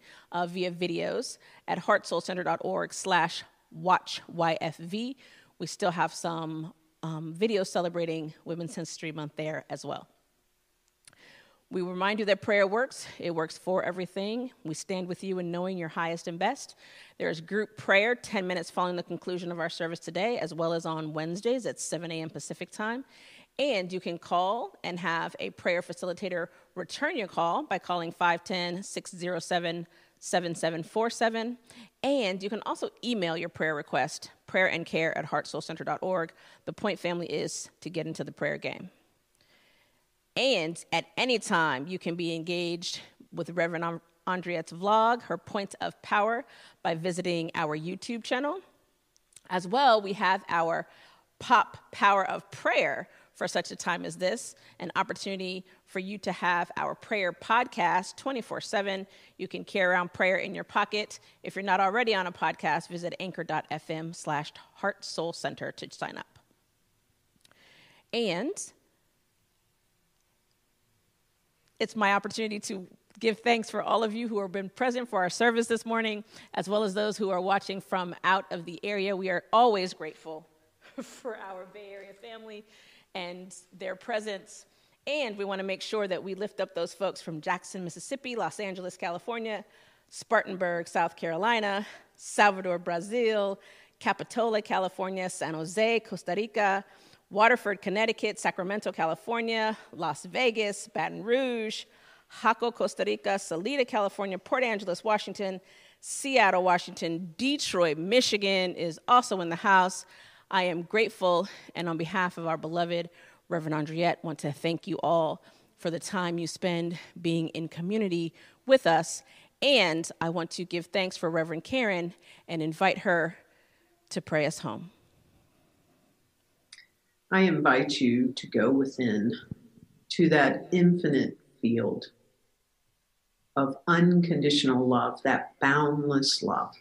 via videos at heartsoulcenter.org/watchyfv. We still have some videos celebrating Women's History Month there as well. We remind you that prayer works. It works for everything. We stand with you in knowing your highest and best. There is group prayer 10 minutes following the conclusion of our service today, as well as on Wednesdays at 7 a.m. Pacific time. And you can call and have a prayer facilitator return your call by calling 510-607-7747. And you can also email your prayer request, prayerandcare@heartsoulcenter.org. The point, family, is to get into the prayer game. And at any time, you can be engaged with Reverend Andriette's vlog, her Point of Power, by visiting our YouTube channel. As well, we have our Pop Power of Prayer for such a time as this, an opportunity for you to have our prayer podcast 24/7. You can carry around prayer in your pocket. If you're not already on a podcast, visit anchor.fm/heartsoulcenter to sign up. And it's my opportunity to give thanks for all of you who have been present for our service this morning, as well as those who are watching from out of the area. We are always grateful for our Bay Area family and their presence. And we want to make sure that we lift up those folks from Jackson, Mississippi, Los Angeles, California, Spartanburg, South Carolina, Salvador, Brazil, Capitola, California, San Jose, Costa Rica, Waterford, Connecticut, Sacramento, California, Las Vegas, Baton Rouge, Jaco, Costa Rica, Salida, California, Port Angeles, Washington, Seattle, Washington, Detroit, Michigan is also in the house. I am grateful, and on behalf of our beloved Reverend Andriette, want to thank you all for the time you spend being in community with us. And I want to give thanks for Reverend Karen and invite her to pray us home. I invite you to go within to that infinite field of unconditional love, that boundless love.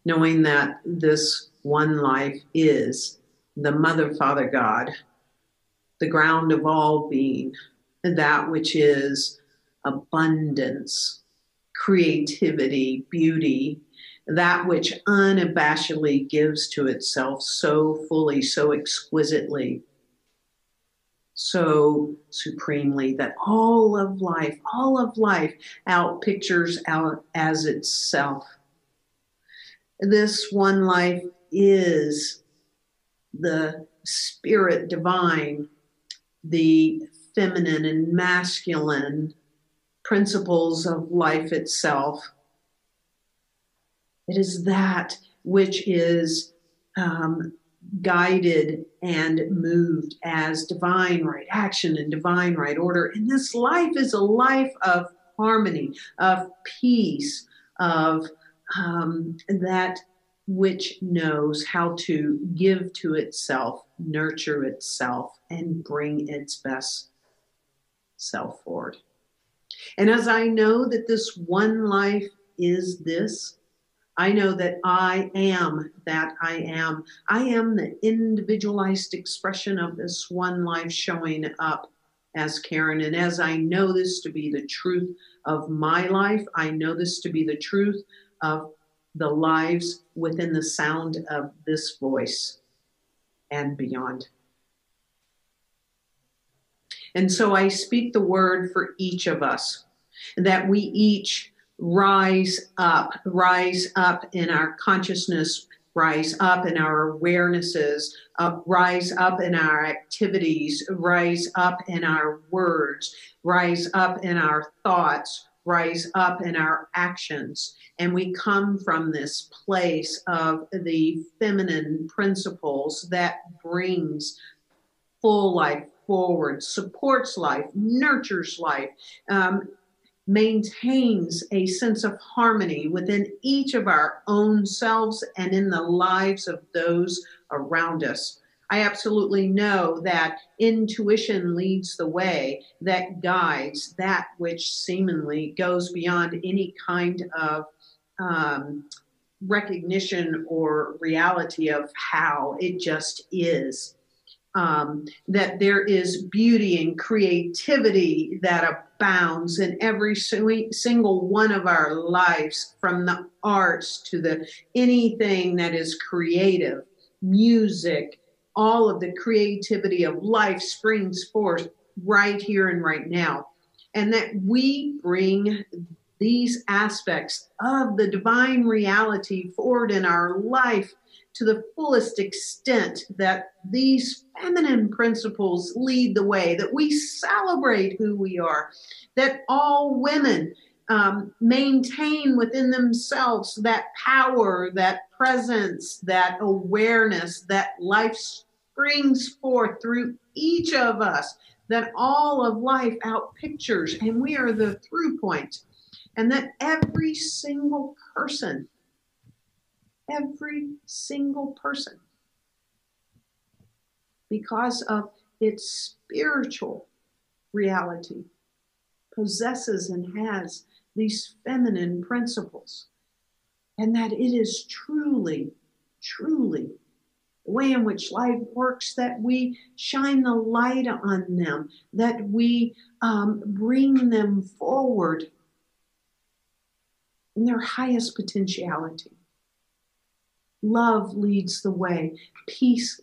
Knowing that this one life is the Mother, Father, God, the ground of all being, that which is abundance, creativity, beauty, that which unabashedly gives to itself so fully, so exquisitely, so supremely, that all of life outpictures out as itself. This one life is the spirit divine, the feminine and masculine principles of life itself. It is that which is guided and moved as divine right action and divine right order. And this life is a life of harmony, of peace, of that which knows how to give to itself, nurture itself, and bring its best self forward. And as I know that this one life is this, I know that I am that I am. I am the individualized expression of this one life showing up as Karen. And as I know this to be the truth of my life, I know this to be the truth of the lives within the sound of this voice and beyond. And so I speak the word for each of us, that we each rise up in our consciousness, rise up in our awarenesses, rise up in our activities, rise up in our words, rise up in our thoughts, rise up in our actions. And we come from this place of the feminine principles that brings full life forward, supports life, nurtures life, maintains a sense of harmony within each of our own selves and in the lives of those around us. I absolutely know that intuition leads the way, that guides, that which seemingly goes beyond any kind of recognition or reality of how it just is. That there is beauty and creativity that abounds in every single one of our lives, from the arts to the anything that is creative, music, all of the creativity of life springs forth right here and right now. And that we bring these aspects of the divine reality forward in our life to the fullest extent, that these feminine principles lead the way, that we celebrate who we are, that all women maintain within themselves that power, that presence, that awareness, that life springs forth through each of us, that all of life outpictures, and we are the through point, and that every single person, because of its spiritual reality, possesses and has these feminine principles, and that it is truly, truly the way in which life works, that we shine the light on them, that we bring them forward in their highest potentiality. Love leads the way. Peace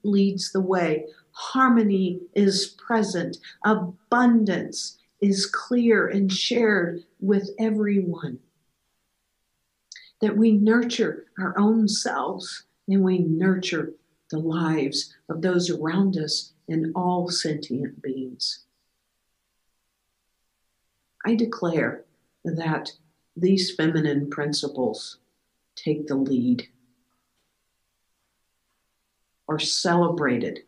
leads the way. Harmony is present. Abundance is clear and shared with everyone. That we nurture our own selves and we nurture the lives of those around us and all sentient beings. I declare that these feminine principles take the lead, are celebrated,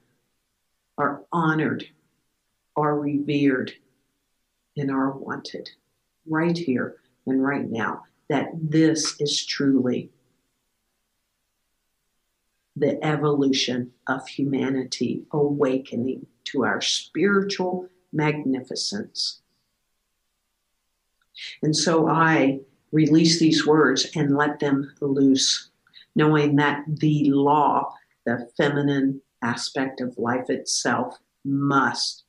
are honored, are revered, and are wanted right here and right now. That this is truly the evolution of humanity awakening to our spiritual magnificence. And so I release these words and let them loose, knowing that the law, the feminine aspect of life itself, must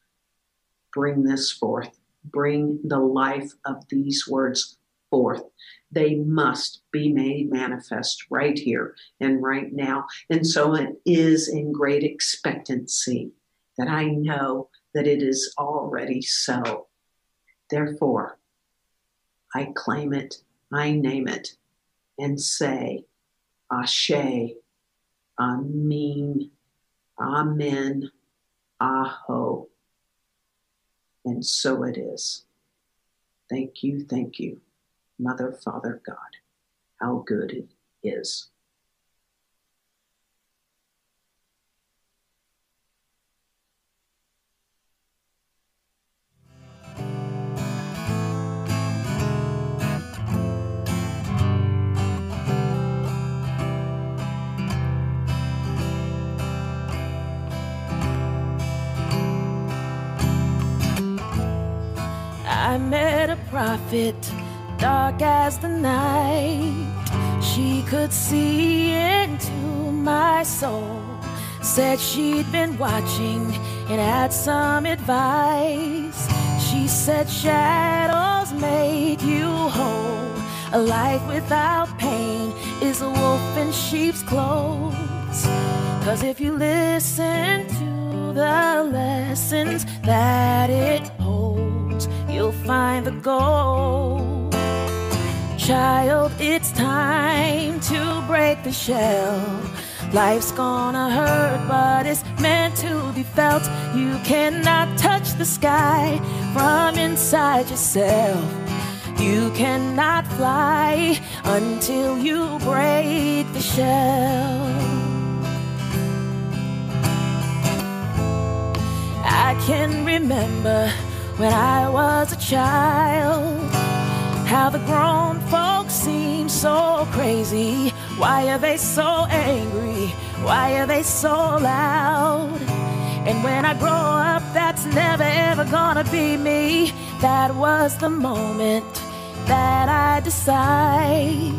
bring this forth, bring the life of these words forth. They must be made manifest right here and right now. And so it is in great expectancy that I know that it is already so. Therefore, I claim it, I name it, and say, Ashe, Amin, Amen, Aho. And so it is. Thank you, Mother, Father, God. How good it is. I met a prophet, dark as the night. She could see into my soul. Said she'd been watching and had some advice. She said shadows make you whole. A life without pain is a wolf in sheep's clothes. 'Cause if you listen to the lessons that it holds, you'll find the gold. Child, it's time to break the shell. Life's gonna hurt, but it's meant to be felt. You cannot touch the sky from inside yourself. You cannot fly until you break the shell. I can remember when I was a child, how the grown folks seem so crazy. Why are they so angry? Why are they so loud? And when I grow up, that's never ever gonna be me. That was the moment that I decide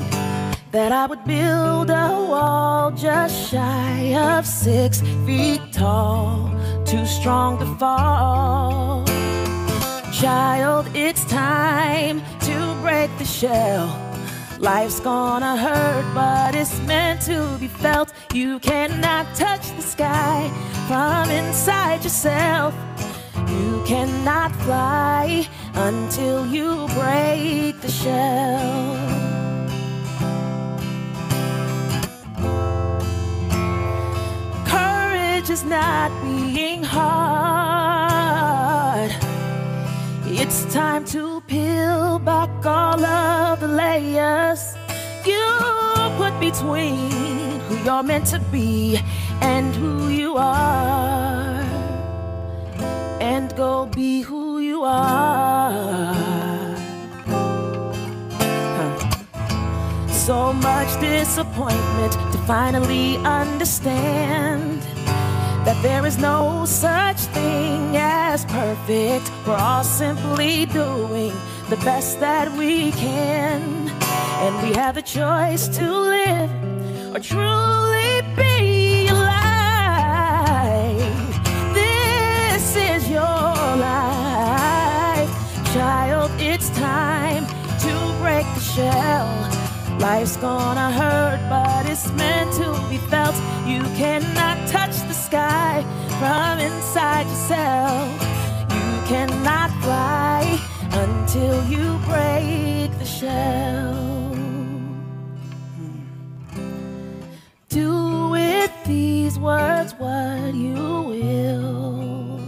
that I would build a wall just shy of 6 feet tall, too strong to fall. Child, it's time to break the shell. Life's gonna hurt, but it's meant to be felt. You cannot touch the sky from inside yourself. You cannot fly until you break the shell. Courage is not being hard. It's time to peel back all of the layers you put between who you're meant to be and who you are, and go be who you are. So much disappointment to finally understand that there is no such thing as perfect. We're all simply doing the best that we can, and we have the choice to live or truly be alive. inside yourself. You cannot fly until you break the shell. Do with these words what you will.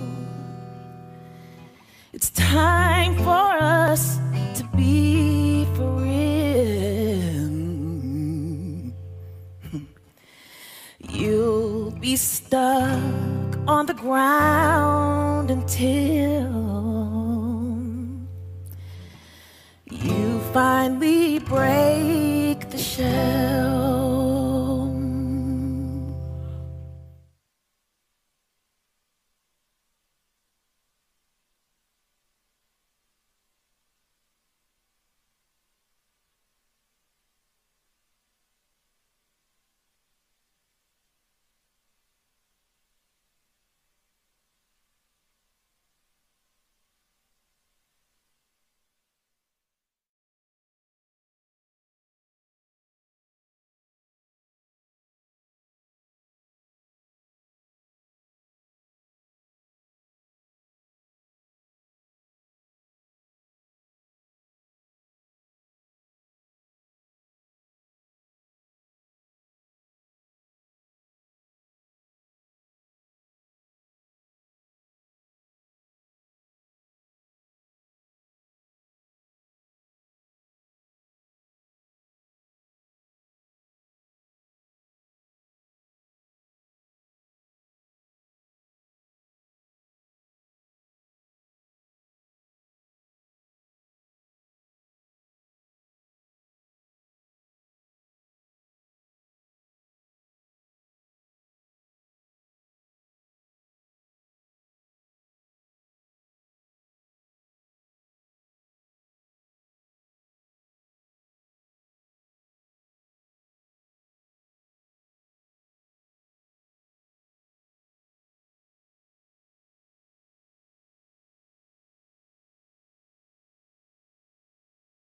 It's time for us to be for real. You'll be stuck on the ground until you finally break the shell.